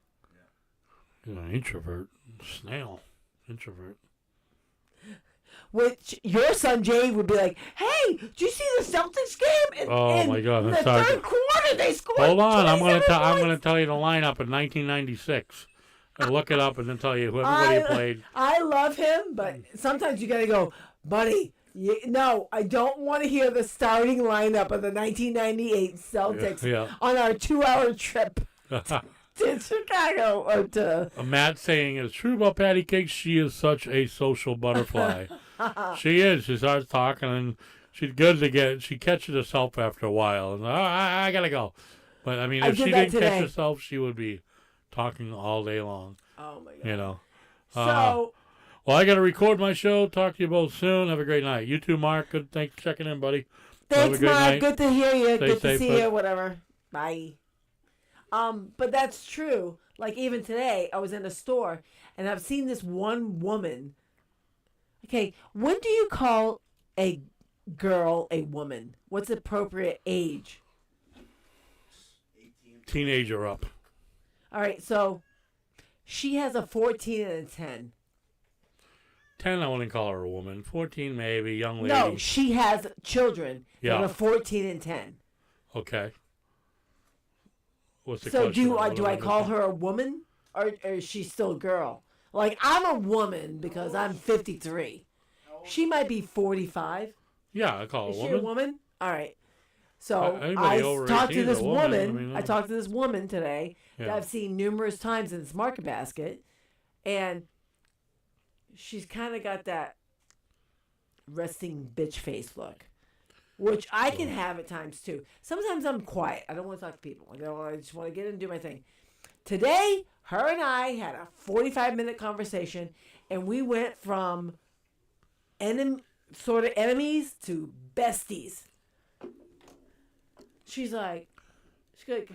You're an introvert. Snail. Introvert. Which your son Jay would be like, hey, did you see the Celtics game? And, Oh, and my God, In the that's hard. third quarter, they scored. Hold on. I'm 27 gonna points. tell you the lineup in 1996. And look it up and then tell you who everybody played. I love him, but sometimes you gotta go, buddy. No, I don't want to hear the starting lineup of the 1998 Celtics Yeah. on our 2-hour trip to Chicago or to. Matt saying it's true about Patty Cake. She is such a social butterfly. She is. She starts talking and she's good to get. She catches herself after a while. And I gotta go. But I mean, I if did she that didn't today. catch herself, she would be talking all day long. Oh my god. So. Well, I got to record my show. Talk to you both soon. Have a great night. You too, Mark. Good. Thanks for checking in, buddy. Have a Thanks, great Mark. night. Good to hear you. Stay Good to safe, see bud. you. Whatever. Bye. But that's true. Like even today, I was in a store and I've seen this one woman. Okay, when do you call a girl a woman? What's appropriate age? 18. Teenager up. All right, so she has a 14 and a 10. 10, I wouldn't call her a woman. 14, maybe. Young lady. No, she has children that Yeah. are 14 and 10. Okay. What's the So question? do What I am call missing? her a woman or is she still a girl? Like I'm a woman because I'm 53. She might be 45. Yeah, I call her Is a she woman. a woman? All right. So Anybody I over talked 18 to is this a woman. woman. I mean, I talked to this woman today that Yeah. I've seen numerous times in this market basket, and she's kind of got that resting bitch face look. which I can have at times too. Sometimes I'm quiet. I don't want to talk to people. I just want to get in and do my thing. Today, her and I had a 45-minute conversation, and we went from sort of enemies to besties. She's like,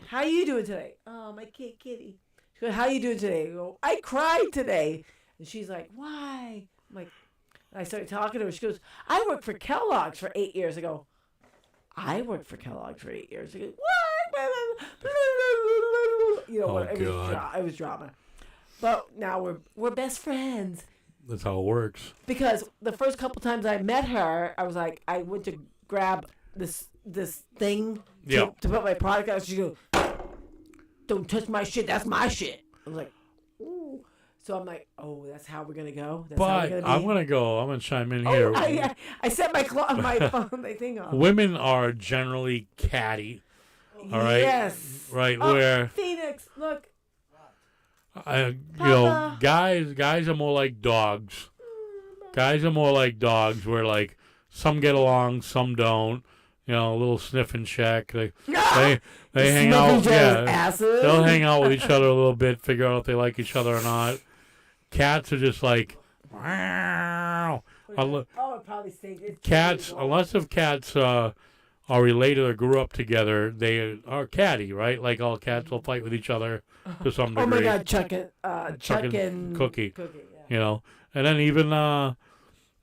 how you doing today? Oh, my kitty. She goes, how you doing today? I go, I cried today. And she's like, why? I'm like, I started talking to her. She goes, I worked for Kellogg's for 8 years. I go, I worked for Kellogg's for 8 years. She goes, what? You know what? It was drama. But now we're best friends. That's how it works. Because the first couple times I met her, I was like, I went to grab this thing to put my product out. She goes, don't touch my shit. That's my shit. I was like, ooh. So I'm like, oh, that's how we're gonna go. That's how we're gonna be. I'm gonna go. I'm gonna chime in here. I set my phone, my thing off. Women are generally catty. All right. Yes. Right. Oh, where Phoenix, look. Guys are more like dogs. Guys are more like dogs, where like some get along, some don't. You know, a little sniff and check. They hang out. Yeah, asses. They'll hang out with each other a little bit, figure out if they like each other or not. Cats are just like, wow. It probably stinks. Cats, unless if cats are related or grew up together, they are catty, right? Like all cats will fight with each other to some degree. Oh my God, Chuck and Cookie. Yeah. You know, and then even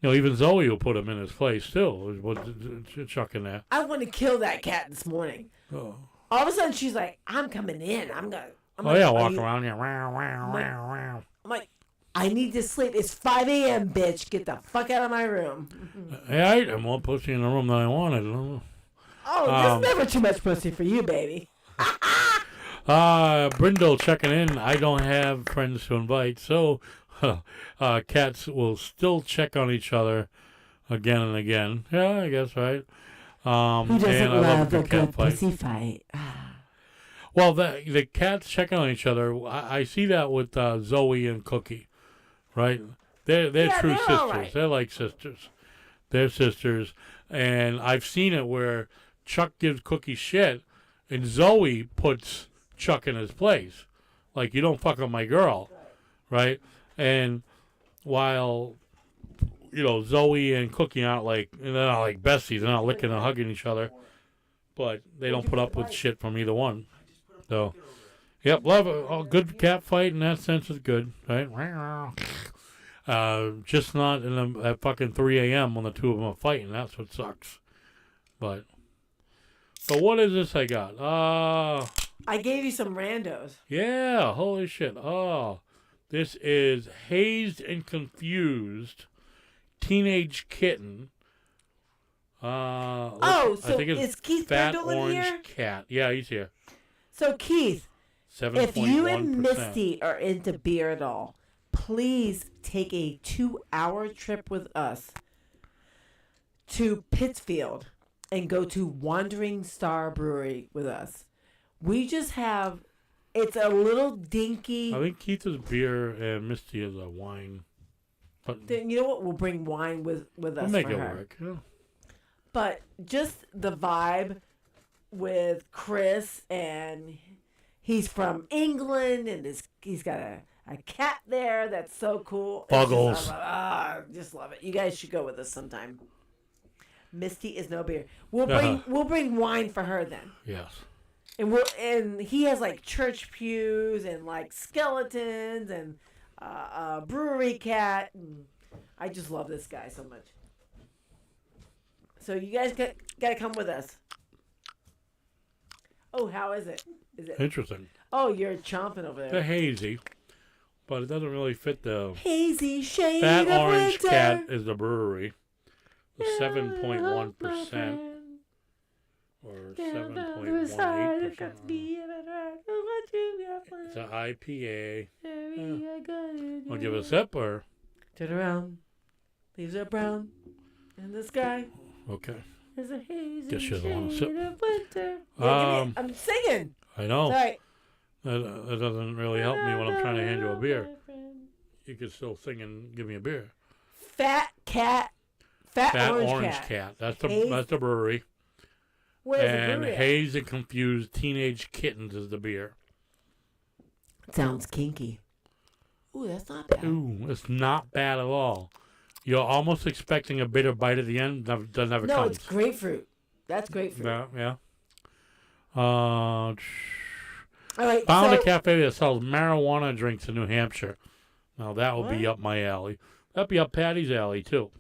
even Zoe will put him in his place too. Chuck in there. I want to kill that cat this morning. Oh. All of a sudden, she's like, "I'm coming in. I'm Walk around here. Wow, wow, wow, wow. I'm like, I need to sleep. It's 5 a.m., bitch. Get the fuck out of my room. Hey, I ate more pussy in the room than I wanted. Oh, there's never too much pussy for you, baby. Brindle checking in. I don't have friends to invite, so cats will still check on each other again and again. Yeah, I guess, right? Who doesn't love a good pussy fight? Well, the cats checking on each other, I see that with Zoe and Cookie, right? They're true sisters. Right. They're like sisters. They're sisters. And I've seen it where Chuck gives Cookie shit, and Zoe puts Chuck in his place. Like, you don't fuck with my girl, right? And while, Zoe and Cookie aren't like, they're not like besties. They're not licking and hugging each other. But they don't put up with shit from either one. So, yep, love it. Oh, good cat fight in that sense is good, right? Just not at fucking 3 a.m. when the two of them are fighting. That's what sucks. But what is this I got? I gave you some randos. Yeah, holy shit. Oh, this is Hazed and Confused Teenage Kitten. I think it's is Keith Fat Brindle in Orange here? Cat. Yeah, he's here. So, Keith, 7.1%. if you and Misty are into beer at all, please take a 2-hour trip with us to Pittsfield and go to Wandering Star Brewery with us. We just have, it's a little dinky. I think Keith is beer and Misty is a wine. But Then, you know what? We'll bring wine with us we'll make for it her. work. Yeah. But just the vibe with Chris, and he's from England, and he's got a cat there that's so cool. Buggles. Just love it. You guys should go with us sometime. Misty is no beer. We'll bring wine for her then. Yes. And he has like church pews and like skeletons and a brewery cat. And I just love this guy so much. So you guys got to come with us. Oh, how is it? Is it Interesting. Oh, you're chomping over there. They're hazy, but it doesn't really fit the Hazy shade Fat of Orange winter. Cat is the brewery. The 7.1%. Or 7.18%. It's an IPA. Want to give it a sip or? Turn around. Leaves are brown. In the sky. Okay. There's a hazy Guess she doesn't want to shade sip. of winter. Yeah, I'm singing. I know. Sorry. That doesn't really help me when I'm trying to hand you a beer. You could still sing and give me a beer. Fat cat Fat, Orange Cat. That's the brewery. Where's the And brewery at? Haze and Confused Teenage Kittens is the beer. Sounds kinky. Ooh, that's not bad. Ooh, it's not bad at all. You're almost expecting a bitter bite at the end. That never No, comes. it's grapefruit. That's grapefruit. Yeah. All right, Found so a cafe that sells marijuana drinks in New Hampshire. Now that would be What? up my alley. That'd be up Patty's alley too.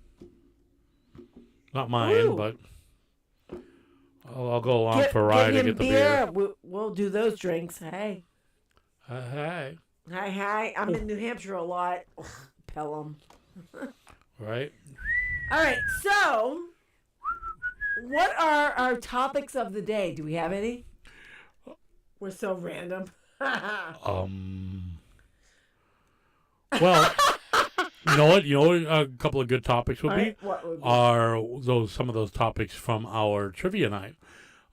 Not mine, Ooh. but I'll go along for a ride get and him get the beer. We'll do those drinks. Hey. Hey, Hi. I'm in New Hampshire a lot. Pelham. right? All right, so what are our topics of the day? Do we have any? We're so random. Well, you know what? A couple of good topics would All be right, what would be? are some of those topics from our trivia night.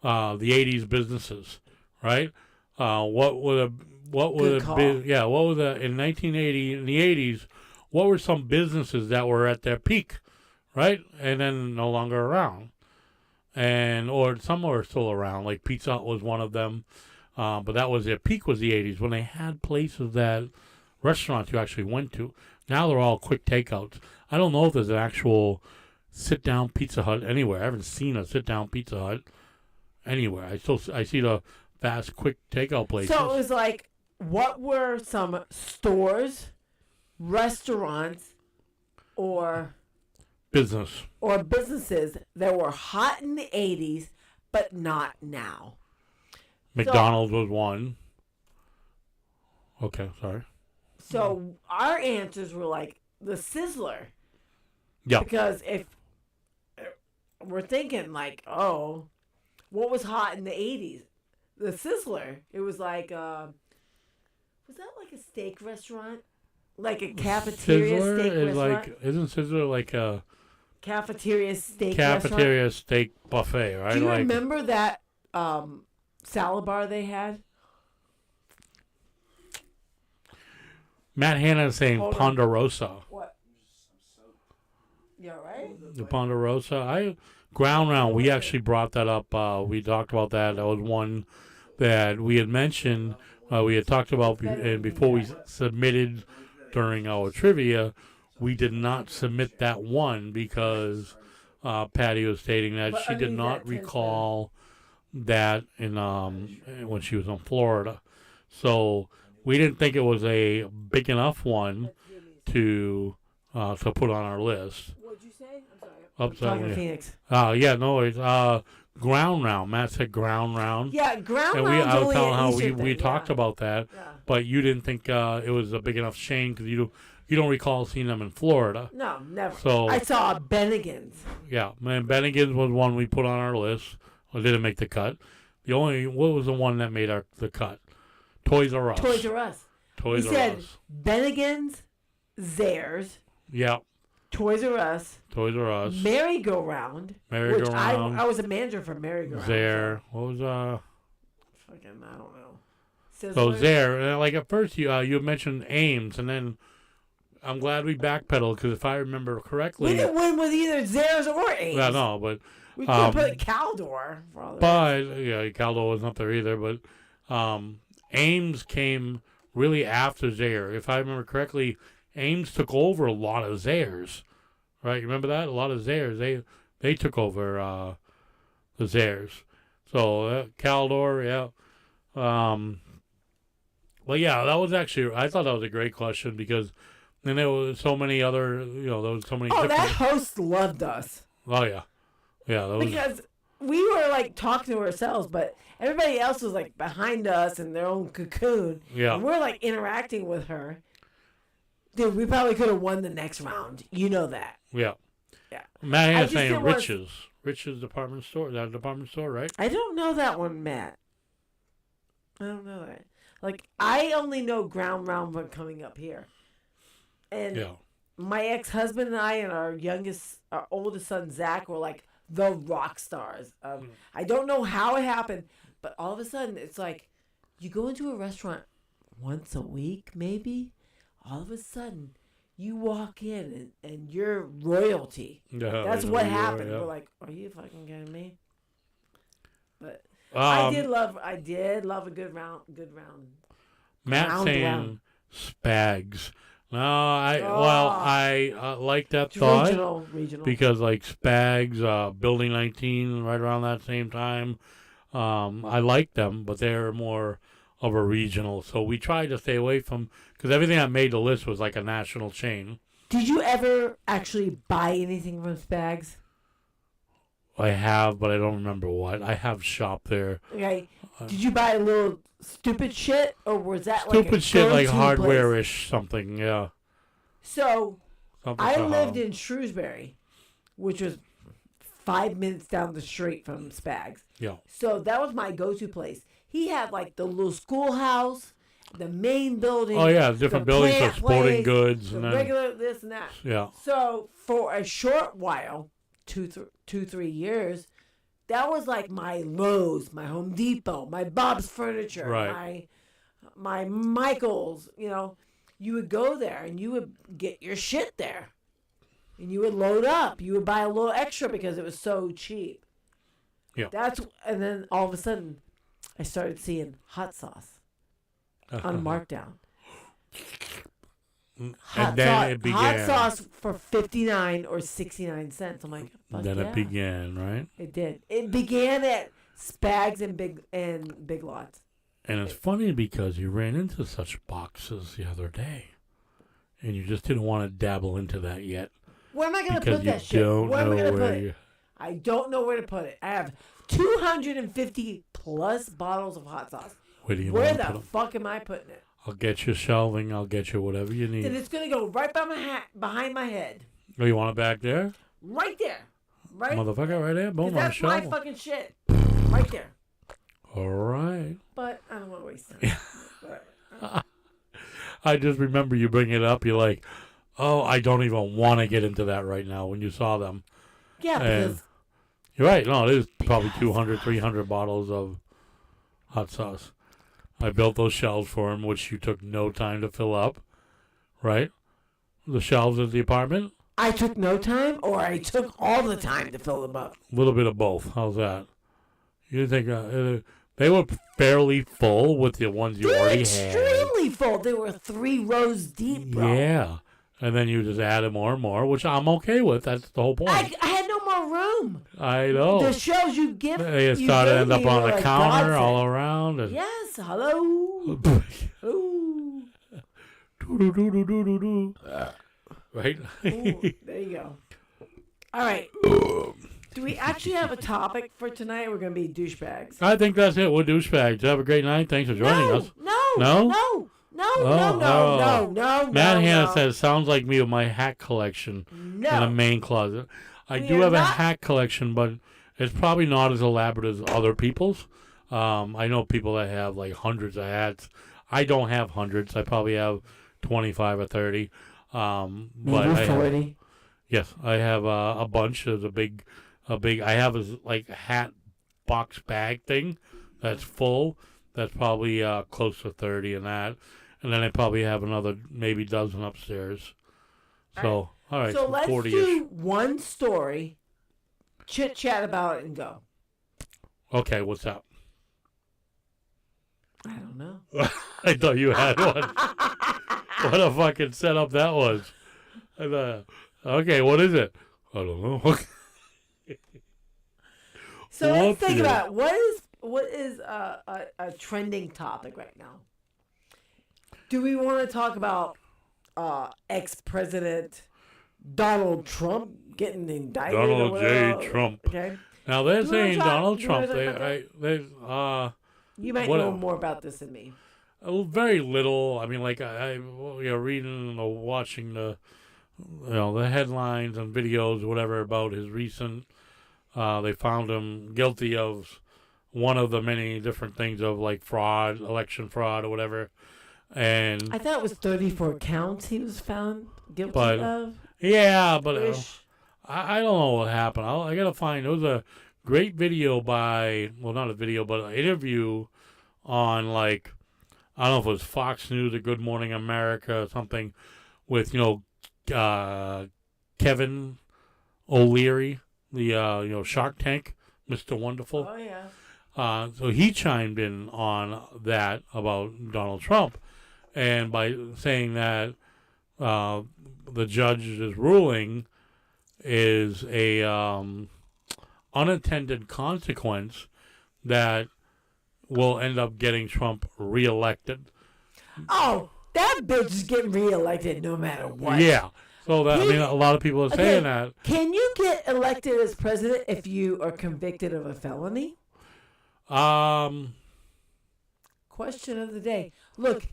The '80s businesses, right? What would Good have call. been? Yeah, what was in 1980 in the '80s? What were some businesses that were at their peak, right, and then no longer around, or some were still around? Like Pizza Hut was one of them, but that was their peak was the '80s when they had places that restaurants you actually went to. Now they're all quick takeouts. I don't know if there's an actual sit-down Pizza Hut anywhere. I haven't seen a sit-down Pizza Hut anywhere. I see the fast, quick takeout places. So it was like, what were some stores, restaurants, or businesses that were hot in the 80s, but not now? McDonald's was one. Okay, sorry. So our answers were like the Sizzler. Yeah. Because if we're thinking like, oh, what was hot in the 80s? The Sizzler. It was like, was that like a steak restaurant? Like a cafeteria Sizzler steak is restaurant? isn't Sizzler like a Cafeteria steak cafeteria restaurant? steak buffet, right? Do you like, remember that salad bar they had? Matt Hanna is saying Hold on. Ponderosa. What? Yeah, right? The Ponderosa. Ground Round, we actually brought that up. We talked about that. That was one that we had mentioned. We had talked about, and before we submitted during our trivia, we did not submit that one because Patty was stating that But she did underneath not that 10 recall that in when she was in Florida. So we didn't think it was a big enough one to put on our list. What'd you say? I'm sorry. Upside Talking to down. Phoenix. Yeah, no worries. Ground Round. Matt said Ground Round. Yeah, ground And round's I was only telling an how Easter we thing, talked yeah. about that, Yeah. but you didn't think it was a big enough chain because you don't recall seeing them in Florida. No, never. So I saw Bennigan's. yeah, man, Bennigan's was one we put on our list. Or didn't make the cut. What was the one that made the cut? Toys R Us. Toys R Us. Toys We R said Us. Bennigan's, Zares, Yeah, Toys R Us, Toys R Us. Merry-Go-Round. Which Merry-Go-Round. I was a manager for Merry-Go-Round. There. What was Fucking, I don't know. So Sizzler? there, like at first you mentioned Ames, and then I'm glad we backpedaled because if I remember correctly, We didn't win with either Zares or Ames. I know, but We could put Caldor. For all the but yeah, Caldo wasn't up there either. But Ames came really after Zaire. If I remember correctly, Ames took over a lot of Zaires, right? You remember that? A lot of Zaires. They took over the Zaires. So Caldor, yeah. Well, yeah, that was actually. I thought that was a great question because then there was so many other. There was so many. Oh, different, that host loved us. Oh yeah, yeah. That was, Because we were like talking to ourselves, but everybody else was like behind us in their own cocoon. yeah. And we're like interacting with her. Dude, we probably could have won the next round. You know that. Yeah. Yeah. Matt I Hannah just saying didn't wanna- Riches. Riches department store. That department store, right? I don't know that one, Matt. I don't know that. Like, I only know Ground Round one coming up here. And Yeah. my ex-husband and I and our oldest son, Zach, were like the rock stars. I don't know how it happened, but all of a sudden, it's like you go into a restaurant once a week, maybe. All of a sudden, You walk in and you're royalty. Yeah, That's they know what you are, happened. yeah. We're like, are you fucking kidding me? But I did love a good round. Matt round saying round. Spags. No, Oh. I like that It's thought regional. because like Spags, Building 19, right around that same time. I like them, but they're more of a regional. So we tried to stay away from because everything that made the list was like a national chain. Did you ever actually buy anything from Spags? I have, but I don't remember what. I have shop there. Okay. Did you buy a little stupid shit, or was that like Stupid a shit like go-to place? hardware-ish something, yeah. So Something I for lived how- in Shrewsbury, which was 5 minutes down the street from Spags. Yeah. So that was my go-to place. He had like the little schoolhouse, the main building. Oh yeah, different the buildings plant of sporting place, goods the and then regular this and that. yeah. So for a short while, 3 years, that was like my Lowe's, my Home Depot, my Bob's Furniture, Right. my Michael's. You know, you would go there and you would get your shit there, and you would load up. You would buy a little extra because it was so cheap. Yeah. And then all of a sudden, I started seeing hot sauce on markdown. And then it began. Hot sauce for 59 or 69 cents. I'm like, fuck Then yeah. it began, right? It did. It began at Spags and Big Lots. And it's funny because you ran into such boxes the other day, and you just didn't want to dabble into that yet Where am I going to because put you that shit? don't Where am I know going to where put you. it? I don't know where to put it. I have 250 plus bottles of hot sauce. Where do you Where want to the put them? fuck am I putting it? I'll get you shelving. I'll get you whatever you Then need. it's going to go right by my hat, behind my head. Oh, you want it back there, Right there. Right? motherfucker? Right there, 'Cause boom on the that's my shelf. fucking shit. Right there. All right. But I don't want to waste time. But, I just remember you bring it up. You're like, oh, I don't even want to get into that right now. When you saw them, yeah, And- because you're right. No, it is probably 200, 300 bottles of hot sauce. I built those shelves for him, which you took no time to fill up, right? The shelves of the apartment? I took no time or I took all the time to fill them up. A little bit of both. How's that? You think they were fairly full with the ones you They're already extremely full. They were 3 rows deep, had? bro. Yeah. And then you just added more and more, which I'm okay with. That's the whole point. I had no more room. I know. The shelves you give They you started to gave end up me on were the like counter godsend. all around. And Yes, hello. Ooh. do. Right? Ooh, there you go. All right. Do we actually have a topic for tonight? We're going to be douchebags. I think that's it. We're douchebags. Have a great night. Thanks for joining us. No. Matt Hanna says, sounds like me with my hat collection in a no. main closet. I We do are have a not- hat collection, but it's probably not as elaborate as other people's. I know people that have like hundreds of hats. I don't have hundreds. I probably have 25 or 30. But Maybe I have, 40. yes, I have a bunch. There's a big. I have a like hat box bag thing that's full. That's probably close to 30 in that, and then I probably have another maybe dozen upstairs. So all right, So let's 40-ish. do one story, chit chat about it, and go. Okay, what's up? I don't know. I thought you had one. What a fucking setup that was. I thought, okay, what is it? I don't know. So let's Whoopsie. think about what is a trending topic right now. Do we want to talk about ex-president Donald Trump getting indicted? or Donald J. whatever? Trump. Okay, Now they're Do you wanna saying talk- Donald do you wanna Trump. talk about They you might What- know more about this than me. very little. I mean, like reading or watching the the headlines and videos or whatever about his recent. They found him guilty of one of the many different things of like fraud, election fraud or whatever. And I thought it was 34 counts he was found guilty But- of. yeah, but Ish. I don't know what happened. I gotta find. There was a great video by not a video, but an interview on like I don't know if it was Fox News or Good Morning America or something with Kevin O'Leary, the Shark Tank, Mr. Wonderful. Oh yeah. So he chimed in on that about Donald Trump, and by saying that the judge's ruling is a unintended consequence that will end up getting Trump reelected. Oh, that bitch is getting reelected no matter what. Yeah. So that, I mean, a lot of people are saying that. Can you get elected as president if you are convicted of a felony? Question of the day. Look,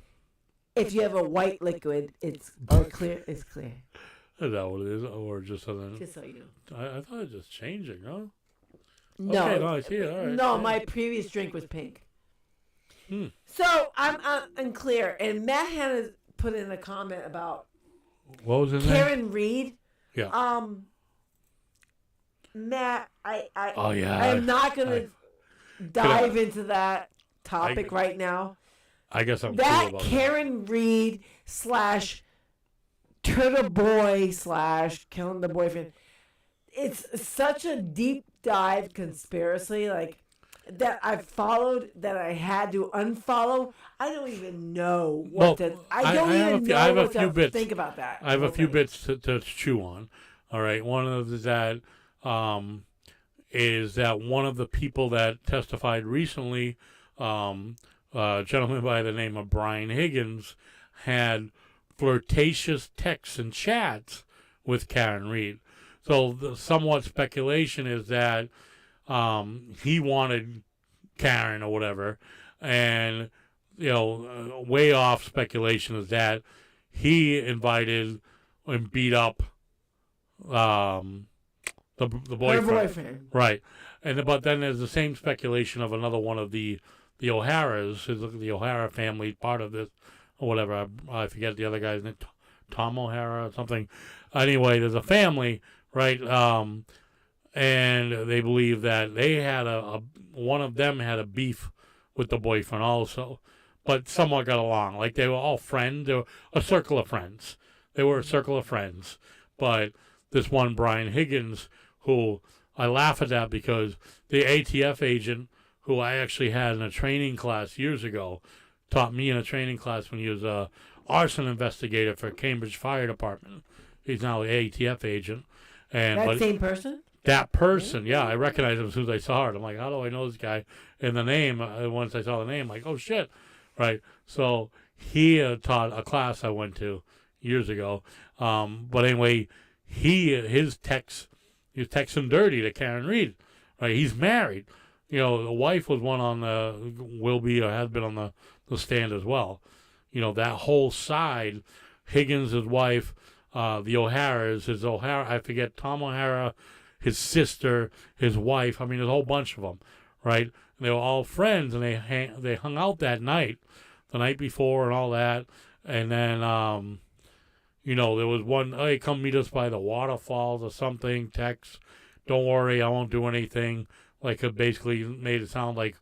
if you have a white liquid, it's clear. It's clear. Is that what it is, or just something? Just so you know. I thought it was just changing, no? No, Okay, no, I see it. All right. no, my previous drink was pink. Hmm. So I'm unclear. And Matt Hanna put in a comment about What was his name? Karen Reed. Yeah. Matt, Oh yeah. I'm not gonna dive into that topic right now. I guess I'm That cool about Karen Reed / Turtle Boy / killing the boyfriend. It's such a deep dive conspiracy, like that I've followed that I had to unfollow. I don't even know what to. I don't even know what to think about that. I have a few bits to chew on. All right, one of that is that one of the people that testified recently, a gentleman by the name of Brian Higgins, had flirtatious texts and chats with Karen Reed. So the somewhat speculation is that he wanted Karen or whatever, and way off speculation is that he invited and beat up the boyfriend. Her boyfriend. Right. But then there's the same speculation of another one of the O'Haras, the O'Hara family, part of this, or whatever. I forget the other guy's name, Tom O'Hara or something. Anyway, there's a family, right? And they believe that they had one of them had a beef with the boyfriend also, but somewhat got along. Like they were all friends. They were a circle of friends. But this one, Brian Higgins, who I laugh at that because the ATF agent who I actually had in a training class years ago taught me in a training class when he was a arson investigator for Cambridge Fire Department. He's now an ATF agent. Same person? That person, yeah, I recognized him as soon as I saw it. I'm like, how do I know this guy? And the name, once I saw the name, like, oh shit, right? So he taught a class I went to years ago. But anyway, his texting dirty to Karen Reed, right? He's married. The wife was one on will be or has been on the stand as well. That whole side, Higgins, his wife, the O'Haras, I forget, Tom O'Hara, his sister, his wife. I mean, there's a whole bunch of them, right? And they were all friends, and they hung out that night, the night before, and all that. And then, there was one, hey, come meet us by the waterfalls or something. Text, don't worry, I won't do anything. Like it basically made it sound like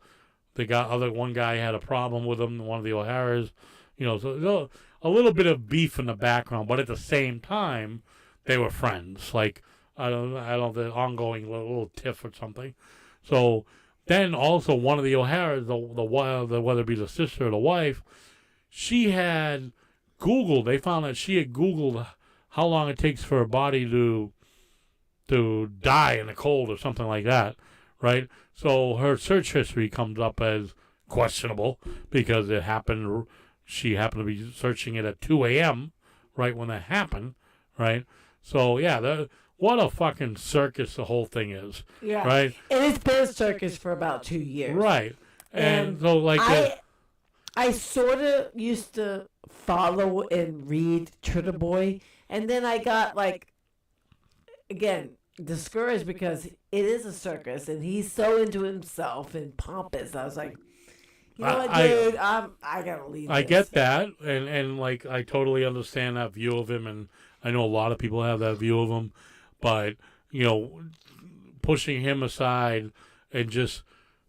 one guy had a problem with him, one of the O'Haras. So a little bit of beef in the background, but at the same time, they were friends. Like I don't know, the ongoing little tiff or something. So then also one of the O'Haras, the whether it be the sister or the wife, she had Googled. They found that she had Googled how long it takes for a body to die in the cold or something like that, right? So her search history comes up as questionable because she happened to be searching it at 2 a.m. right when that happened, right? So yeah, what a fucking circus the whole thing is, yeah, right? And it's been a circus for about 2 years, right? And so like I sort of used to follow and read Turtle Boy, and then I got again discouraged because it is a circus and he's so into himself and pompous. I was like, you know what, dude, I gotta leave. I get that, and I totally understand that view of him, and I know a lot of people have that view of him, but pushing him aside and just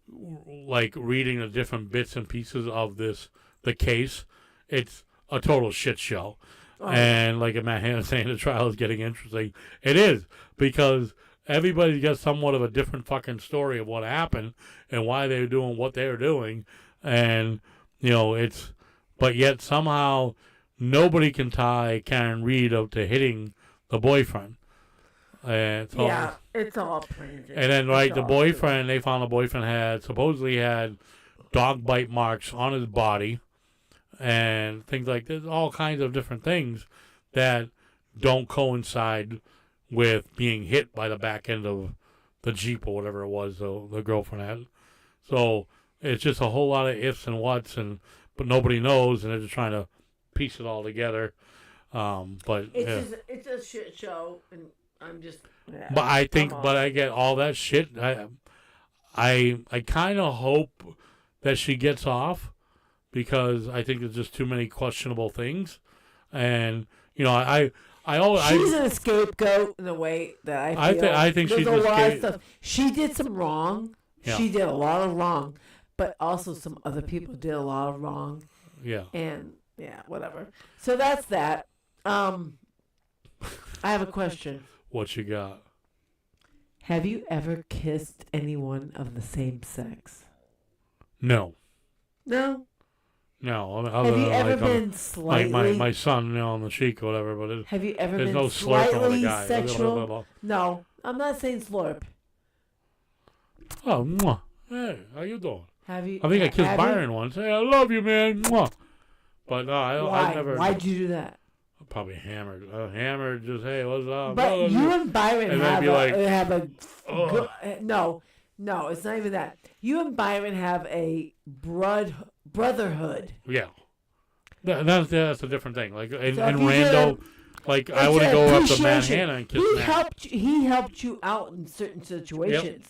reading the different bits and pieces of the case, it's a total shit show. And like Matt Hanna saying, the trial is getting interesting. It is, because everybody's got somewhat of a different fucking story of what happened and why they were doing what they were doing. And, but yet somehow nobody can tie Karen Reed up to hitting the boyfriend. And so, yeah, it's all crazy. And then, the boyfriend, they found the boyfriend supposedly had dog bite marks on his body and things like this, all kinds of different things that don't coincide with being hit by the back end of the Jeep or whatever it was the girlfriend had. So it's just a whole lot of ifs and whats, but nobody knows, and they're just trying to piece it all together. But it's a shit show, and I'm just. Yeah, but I get all that shit. I kind of hope that she gets off, because I think there's just too many questionable things, and I always she's an scapegoat in a way that I feel. I think she's a lot of stuff. She did some wrong. Yeah. She did a lot of wrong, but also some other people did a lot of wrong. Yeah. And whatever. So that's that. I have a question. What you got? Have you ever kissed anyone of the same sex? No. No. No. Have you ever been slightly? My son, on the cheek or whatever, but have you ever there's been no slurping with a slightly guy. sexual? No, I'm not saying slurp. Oh, mwah. Hey, how you doing? Have you? I think I kissed Byron once. Hey, I love you, man. Mwah. But no, I never. Why'd you do that? Probably hammered. Hammered, just, hey, what's up? But you and Byron have a oh. no, it's not even that. You and Byron have a brotherhood. Yeah. That's a different thing. Like, and So rando, I wouldn't go up to Matt Hanna and kiss Matt. He helped you out in certain situations.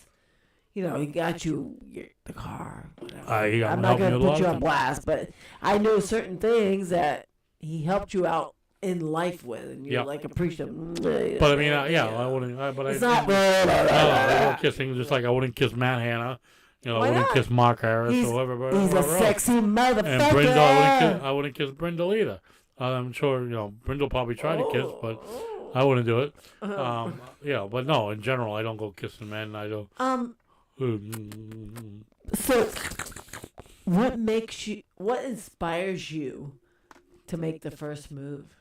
Yep. He got you the car, whatever. I'm not going to put you on blast, but I know certain things that he helped you out in life with, and you're appreciative. But I mean, I wouldn't. But it's I not. I go kissing just like I wouldn't kiss Matt Hanna. I wouldn't kiss Mark Harris or whatever. He's a sexy motherfucker. And Brindle, I wouldn't kiss Brindle either. I'm sure Brindle probably tried to kiss, but I wouldn't do it. But no, in general, I don't go kissing men. I don't. So, what inspires you to make the first move?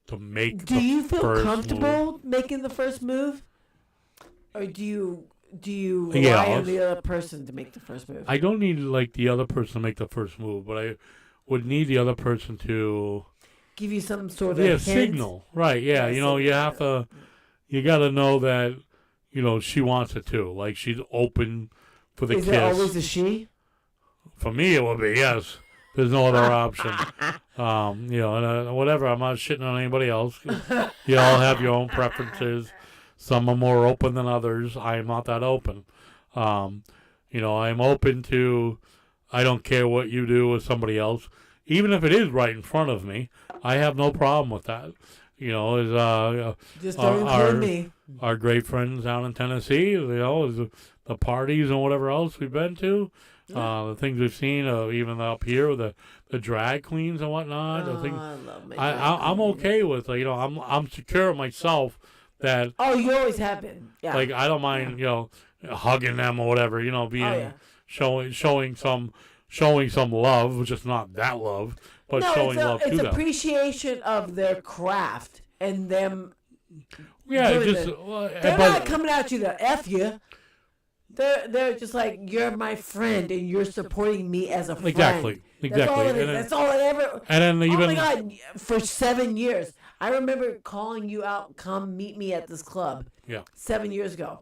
Do you feel comfortable making the first move, or do you rely on the other person to make the first move? I don't need the other person to make the first move, but I would need the other person to give you some sort of signal, right? Yeah, you have to. You got to know that she wants it too. Like, she's open for the kiss. Is it always a she? For me, it would be yes. There's no other option. And whatever. I'm not shitting on anybody else. You all have your own preferences. Some are more open than others. I am not that open. I'm open to. I don't care what you do with somebody else, even if it is right in front of me. I have no problem with that. Just don't include me. Our great friends down in Tennessee. Is the parties and whatever else we've been to. The things we've seen, even up here with the drag queens and whatnot. I love my I'm okay with I'm secure of myself that. Oh, you always have been. Yeah. Like, I don't mind hugging them or whatever. Being showing some love, which is not that love, but showing love to them. It's appreciation of their craft and them. Yeah, they're not coming at you to F you. They're just like, you're my friend and you're supporting me as a friend. Exactly. That's all it is. That's all it ever. And then oh my God! For 7 years, I remember calling you out. Come meet me at this club. Yeah. 7 years ago,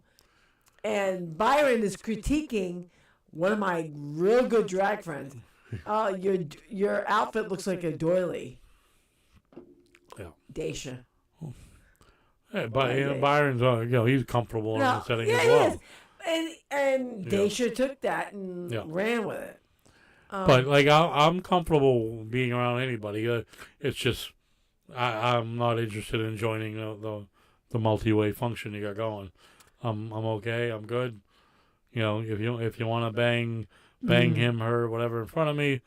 and Byron is critiquing one of my real good drag friends. Your outfit looks like a doily. Yeah. Daisha. Yeah, but Byron's he's comfortable in the setting as well. He is. And Daisha took that and ran with it. But I'm comfortable being around anybody. It's just I'm not interested in joining the multi-way function you got going. I'm okay. I'm good. If you want to bang him, her, whatever in front of me,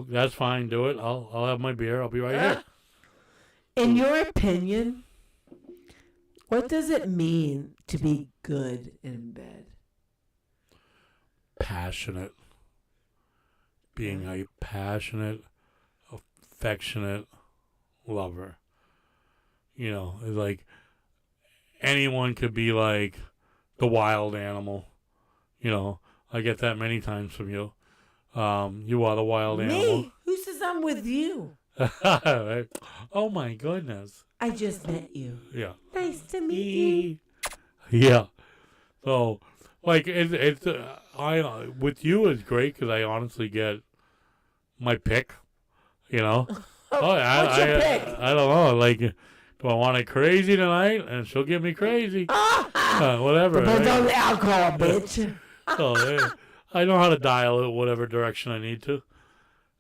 that's fine. Do it. I'll have my beer. I'll be right here. In your opinion, what does it mean to be good in bed? Passionate. Being a passionate, affectionate lover. You know, it's like anyone could be like the wild animal. You know, I get that many times from you. You are the wild animal. Me? Who says I'm with you? Right? Oh my goodness. I just met you. Yeah. Nice to meet you. Yeah. So, like, it's with you it's great because I honestly get my pick. You know. What's your pick? I don't know. Like, do I want it crazy tonight? And she'll give me crazy. Whatever. Depends Right? on the alcohol, bitch. So, yeah, I know how to dial it whatever direction I need to.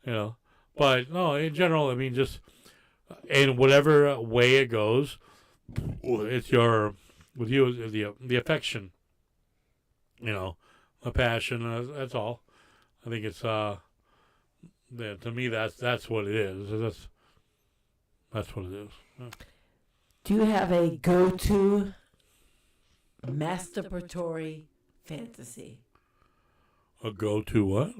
You know. But no, in general, I mean, just in whatever way it goes, it's with you is the affection, you know, the passion. That's all. I think it's to me that's what it is. That's what it is. Yeah. Do you have a go-to masturbatory fantasy? A go-to what?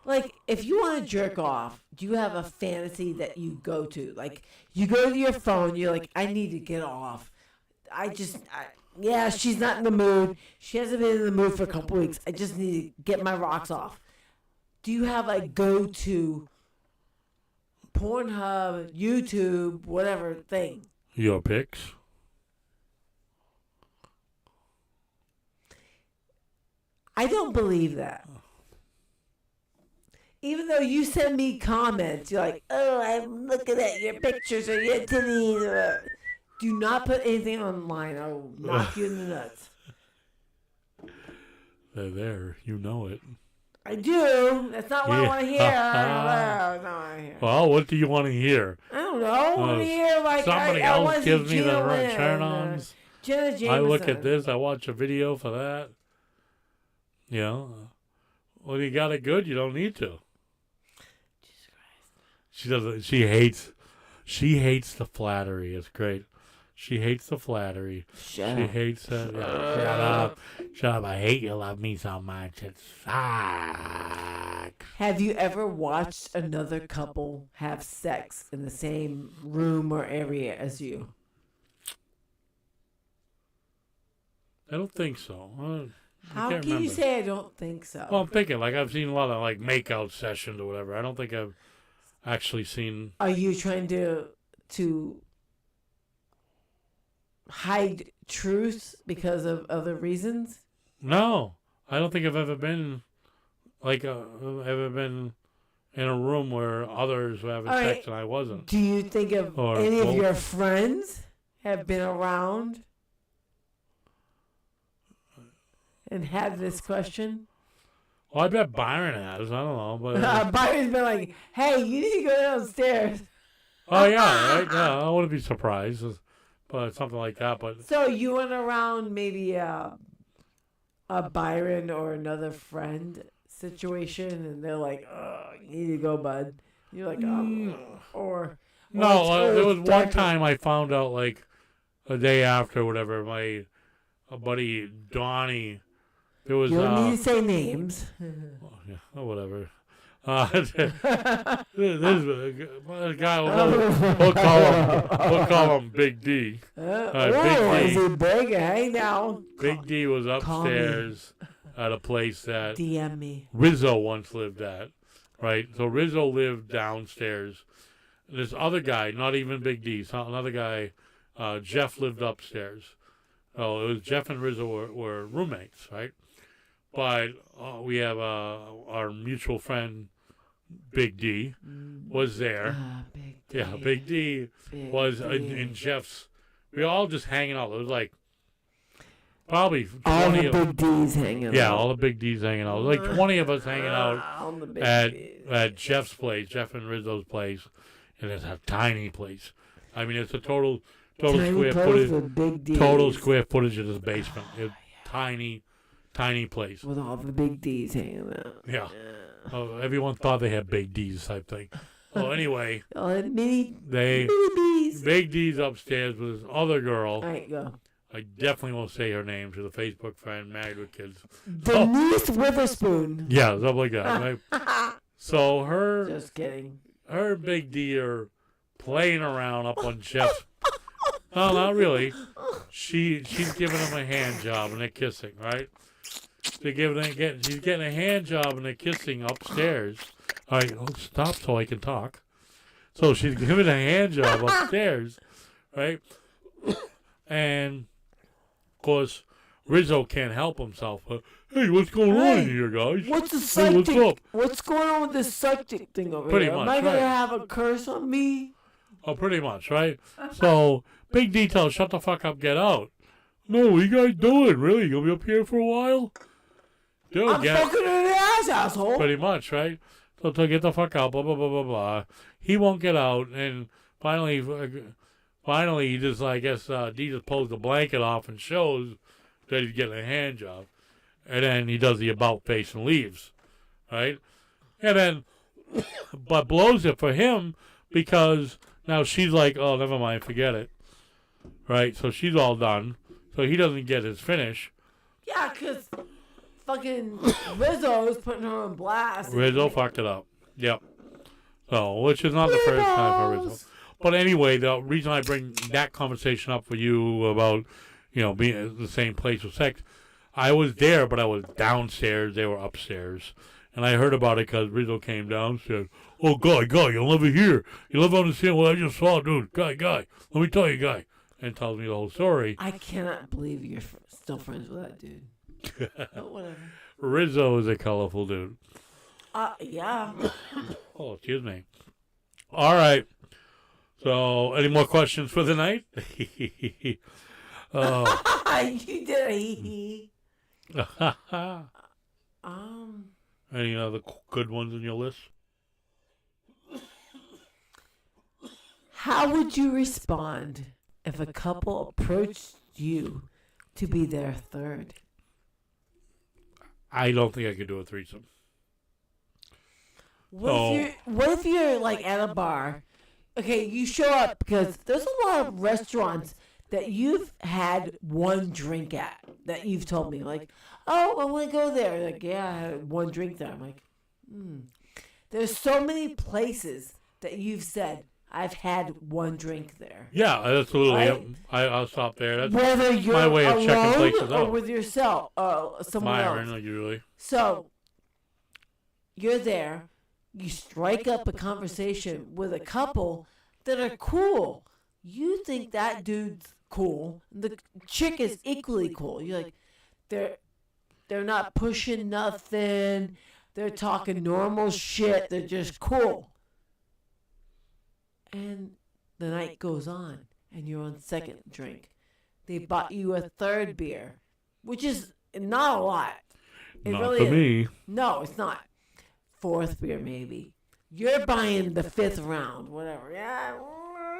Like, if you want to jerk off, do you have a fantasy that you go to? Like, you go to your phone, you're like, I need to get off. Yeah, she's not in the mood. She hasn't been in the mood for a couple weeks. I just need to get my rocks off. Do you have a go-to Pornhub, YouTube, whatever thing? Your picks? I don't believe that. Even though you send me comments, you're like, oh, I'm looking at your pictures or your titties. Do not put anything online. I will knock you in the nuts. They're there. You know it. I do. That's not what I want to hear. That's not what I hear. Well, what do you want to hear? I don't know. I want to hear, like, Somebody I else want to gives see me the Gina right Lynn, turn-ons. Jenna Jameson. I look at this. I watch a video for that. You know, well, you got it good. You don't need to. Jesus Christ. She doesn't. She hates the flattery. It's great. She hates the flattery. Shut She up. hates that. Yeah, shut up. Shut up. I hate you love me so much. It sucks. Have you ever watched another couple have sex in the same room or area as you? I don't think so. I How can't can you remember. say I don't think so? Well, I'm thinking, like, I've seen a lot of, like, make-out sessions or whatever. I don't think I've actually seen... Are you trying to hide truth because of other reasons? No. I don't think I've ever been, like, ever been in a room where others were having All right. sex and I wasn't. Do you think of Or any of both. your friends have been around and had this question? Well, I bet Byron has. I don't know. But Byron's been like, hey, you need to go downstairs. oh, yeah, right? Yeah, I wouldn't be surprised. But something like that. But So you went around maybe a Byron or another friend situation, and they're like, oh, you need to go, bud. You're like, or no, there was one dark- time I found out, like, a day after, whatever, my buddy Donnie, there was... You don't need to say names. yeah, whatever. This guy, we'll call him Big D. Big Is D. he big? Hey, now. Big D was Call me. upstairs at a place that DM me. Rizzo once lived at, right? So Rizzo lived downstairs. This other guy, not even Big D, so another guy, Jeff lived upstairs. Oh, it was Jeff and Rizzo were roommates, right? But we have our mutual friend, Big D, was there. Big D. Yeah, Big D Big was D. in Jeff's. We were all just hanging out. It was like probably 20 All the of big D's hanging out. yeah, all the Big D's hanging out. It was like 20 of us hanging out All the big at Ds. Jeff's place, Jeff and Rizzo's place, and it's a tiny place. I mean, it's a total Tiny square place footage, with big D's. total square footage of this basement. It's tiny place. With all the big D's hanging out. Yeah. Everyone thought they had big D's type thing. Well, anyway, All the mini they Bees. D's? Big D's upstairs with this other girl. All right, go. I definitely won't say her name. She's a Facebook friend, married with kids. Denise Witherspoon. Yeah, something like that, right? So Just kidding. her and Big D are playing around up on Jeff's. No, not really. She's giving him a hand job and they're kissing, right? She's getting a hand job and they're kissing upstairs. All right, stop so I can talk. So she's giving a hand job upstairs, right? And of course, Rizzo can't help himself. Hey, what's going on in here, guys? What's the Hey, what's psychic? up? What's going on with this psychic thing over Pretty here? much, Am I gonna right. have a curse on me? Oh, pretty much, right? So, Big D tells, shut the fuck up, get out. No, what you guys doing? Really? You gonna be up here for a while? Dude, I'm fucking in the ass, asshole. Pretty much, right? So, to get the fuck out, blah, blah, blah, blah, blah. He won't get out, and finally, he just, I guess, D just pulls the blanket off and shows that he's getting a hand job. And then he does the about face and leaves, right? And then, but blows it for him because now she's like, oh, never mind, forget it. Right? So she's all done. So he doesn't get his finish. Yeah, 'cause fucking Rizzo is putting her on blast. Rizzo fucked it up. Yep. So, which is not the first time for Rizzo. But anyway, the reason I bring that conversation up for you about, being at the same place with sex, I was there, but I was downstairs. They were upstairs. And I heard about it because Rizzo came downstairs. Oh, guy, you'll never hear. You'll never understand what I just saw, dude. Guy, let me tell you, guy. And tells me the whole story. I cannot believe you're still friends with that dude. But whatever. Rizzo is a colorful dude. Yeah. Oh, excuse me. All right. So, any more questions for the night? You did a hee. Any other good ones in your list? How would you respond if a couple approached you to be their third? I don't think I could do a threesome. What if you're like at a bar? Okay, you show up because there's a lot of restaurants that you've had one drink at that you've told me, like, oh, I want to go there. Like, yeah, I had one drink there. I'm like, There's so many places that you've said, I've had one drink there. Yeah, absolutely. Right? I'll stop there. That's Whether you're my way of checking alone places or out. with yourself, someone Myron, else. usually. So, you're there. You strike up a conversation with a couple that are cool. You think that dude's cool. The chick is equally cool. You're like, they're not pushing nothing. They're talking normal shit. They're just cool. And the night goes on, and you're on second drink. They bought you a third beer, which is not a lot. It Not really to is. me. No, it's not. Fourth beer, maybe. You're buying the fifth round, whatever. Yeah,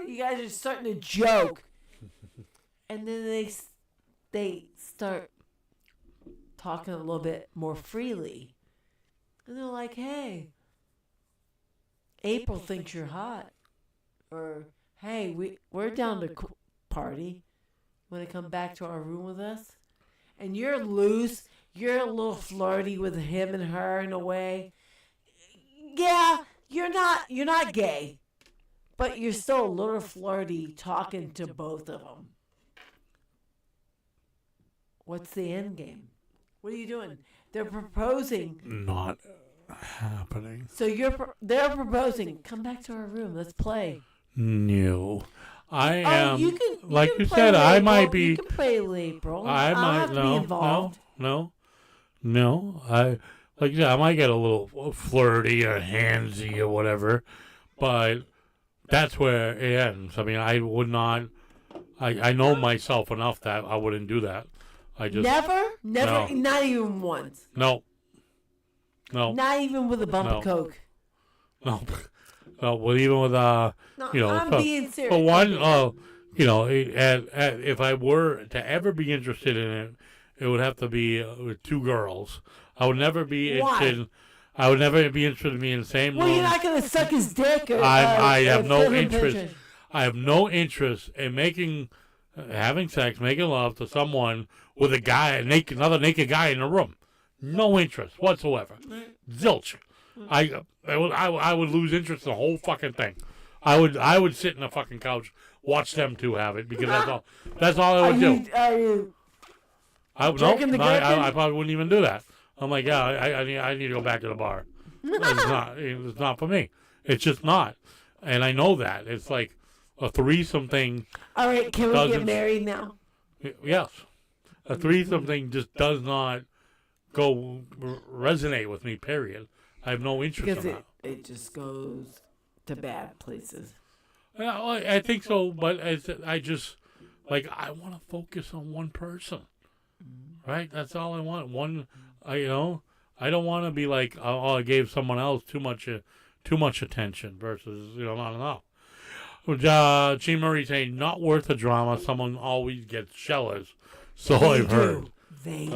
you guys are starting to joke. And then they start talking a little bit more freely. And they're like, hey, April thinks you're hot. Or, hey, we're down to party. Want to come back to our room with us? And you're loose. You're a little flirty with him and her in a way. Yeah, you're not gay. But you're still a little flirty talking to both of them. What's the end game? What are you doing? They're proposing. Not happening. So they're proposing. Come back to our room. Let's play. No. I am. You can, like can you play said, I April. might be. You can play April. I don't might have to be involved. No. Like you said, I might get a little flirty or handsy or whatever, but that's where it ends. I mean, I would not. I know myself enough that I wouldn't do that. I just Never, No. not even once. no. Not even with a bump No. of Coke. No. Well, even with No, I'm so- being serious. for one, if I were to ever be interested in it, it would have to be with two girls. I would never be Why? interested. I would never be interested in being in the same Well, room. you're not gonna suck his dick. Or, I have no feel him interest. penetrate. I have no interest in having sex, making love to someone with another naked guy in the room. No interest whatsoever. Zilch. I would lose interest in the whole fucking thing. I would sit in the fucking couch, watch them two have it, because that's all I would do. I probably wouldn't even do that. I'm like, yeah, I need to go back to the bar. It's not for me. It's just not. And I know that. It's like a threesome thing. All right, can we get married now? Yes. A threesome thing just does not resonate with me, period. I have no interest in that. It just goes to bad places. Yeah, well, I think so, but I just, like, I want to focus on one person. Right? That's all I want. I don't want to be like, I gave someone else too much attention versus, not enough. Jean Marie saying, not worth the drama. Someone always gets jealous. So I've heard. They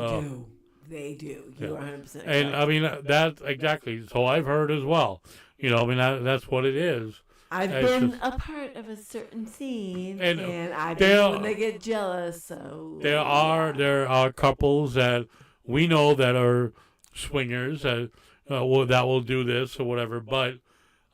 do. You're 100% correct. And I mean, that's exactly. So I've heard as well. That's what it is. I've been a part of a certain scene, and I've been when they get jealous. So there are couples that we know that are swingers that will do this or whatever. But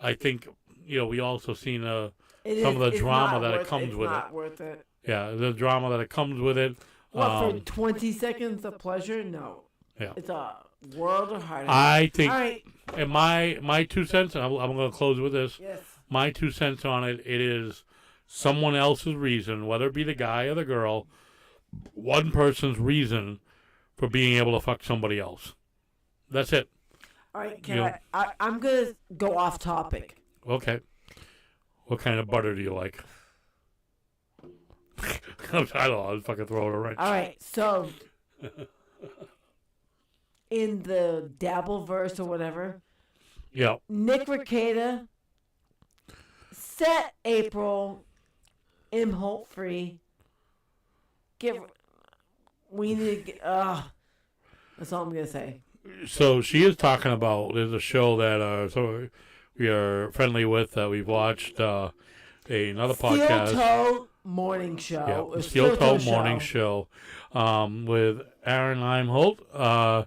I think we also seen some of the drama that it comes with it. It's not worth it. Yeah, the drama that it comes with it. For 20 seconds of pleasure? No. Yeah. It's a world of heartache. I think, all right. And my 2 cents, and I'm going to close with this. Yes. My 2 cents on it is someone else's reason, whether it be the guy or the girl, one person's reason for being able to fuck somebody else. That's it. All right, I'm going to go off topic. Okay. What kind of butter do you like? I don't know. I'll fucking throw it a wrench. All right, so in the Dabbleverse or whatever, Nick Rekieta set April Imholt free. We need to get. That's all I'm gonna say. So she is talking about. There's a show that we are friendly with that we've watched. Another podcast. Steel Toe Morning Show. Yeah, Steel Toe Morning Show. With Aaron Imholt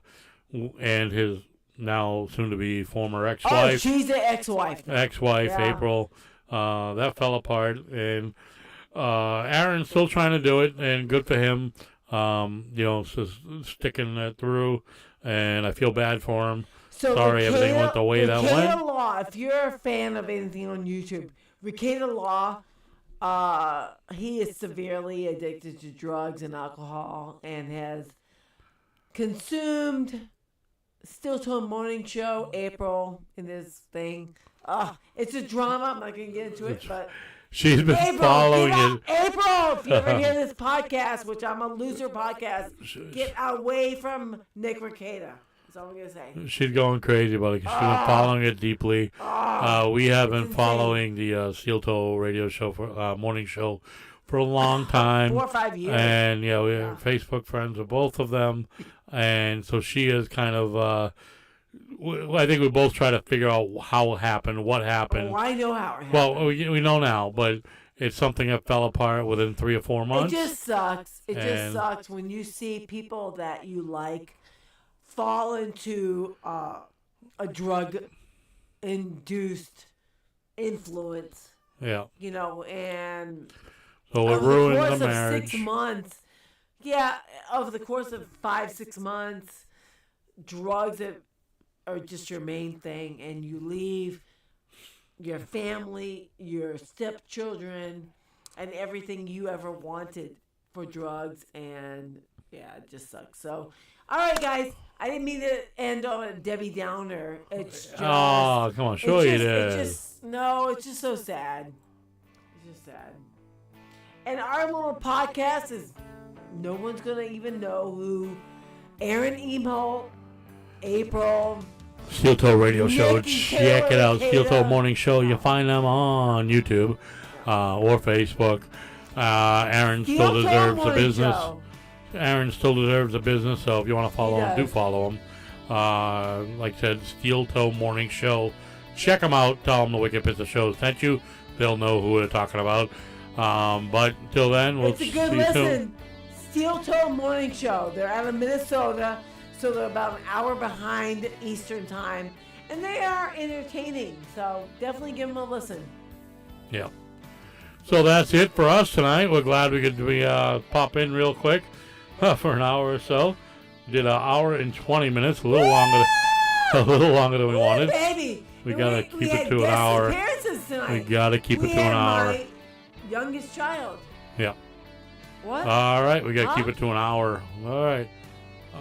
and his now soon-to-be former ex-wife. Oh, she's the ex-wife. April. That fell apart. And Aaron's still trying to do it, and good for him. Sticking that through. And I feel bad for him. So sorry everything went the way that went. Rekieta Law, if you're a fan of anything on YouTube, Rekieta Law, he is severely addicted to drugs and alcohol and has consumed Steel Toe Morning Show, April, in this thing. It's a drama. I'm not going to get into it, but she's been following it. April, if you ever hear this podcast, which I'm a loser podcast, get away from Nick Rekieta. That's all I'm going to say. She's going crazy about it because she's been following it deeply. We have been following the Steel Toe radio show morning show for a long time. 4 or 5 years. And, we're Facebook friends with both of them. And so she is kind of, I think we both try to figure out how it happened, what happened. Oh, I know how it happened. Well, we know now, but it's something that fell apart within 3 or 4 months. It just sucks. It just sucks when you see people that you like fall into a drug-induced influence. Yeah. And so it ruined the marriage. Of 6 months. Yeah, over the course of 5-6 months, drugs are just your main thing, and you leave your family, your stepchildren, and everything you ever wanted for drugs, and yeah, it just sucks. So, all right, guys, I didn't mean to end on a Debbie Downer. It's just, come on, sure you did. It's just so sad. It's just sad. And our little podcast is, no one's gonna even know who Aaron Imholt, April, Steel Toe Radio Show. Nikki Check it out. Taylor. Steel Toe Morning Show. You find them on YouTube or Facebook. Aaron still deserves a business. Aaron still deserves a business, so if you want to follow him, do follow him. Like I said, Steel Toe Morning Show. Check them out. Tell them the Wicked Pizza Show sent you. they'll know who we're talking about. But until then, we'll It's a see good you soon. listen. Steel Toe Morning Show. They're out of Minnesota, so they're about an hour behind Eastern Time. And they are entertaining, so definitely give them a listen. Yeah. So that's it for us tonight. We're glad we could pop in real quick for an hour or so. We did an hour and 20 minutes, a little longer than we wanted. Baby. We And gotta keep we it had to an guest hour. appearances tonight. We gotta keep it to an had hour. My youngest child. Yeah. What? All right, we gotta Huh? keep it to an hour. All right.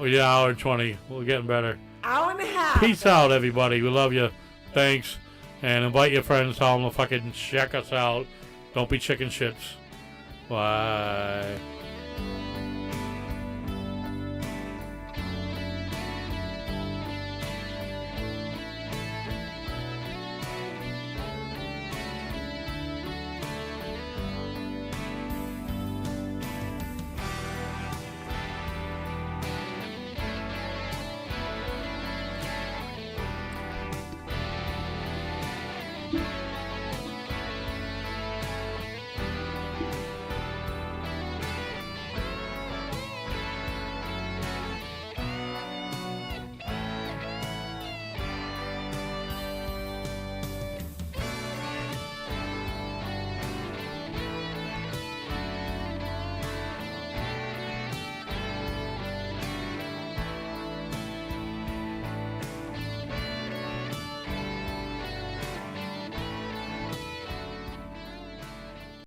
Oh yeah, hour and 20. We're getting better. Hour and a half. Peace out, everybody. We love you. Thanks. And invite your friends. Tell them to fucking check us out. Don't be chicken shits. Bye.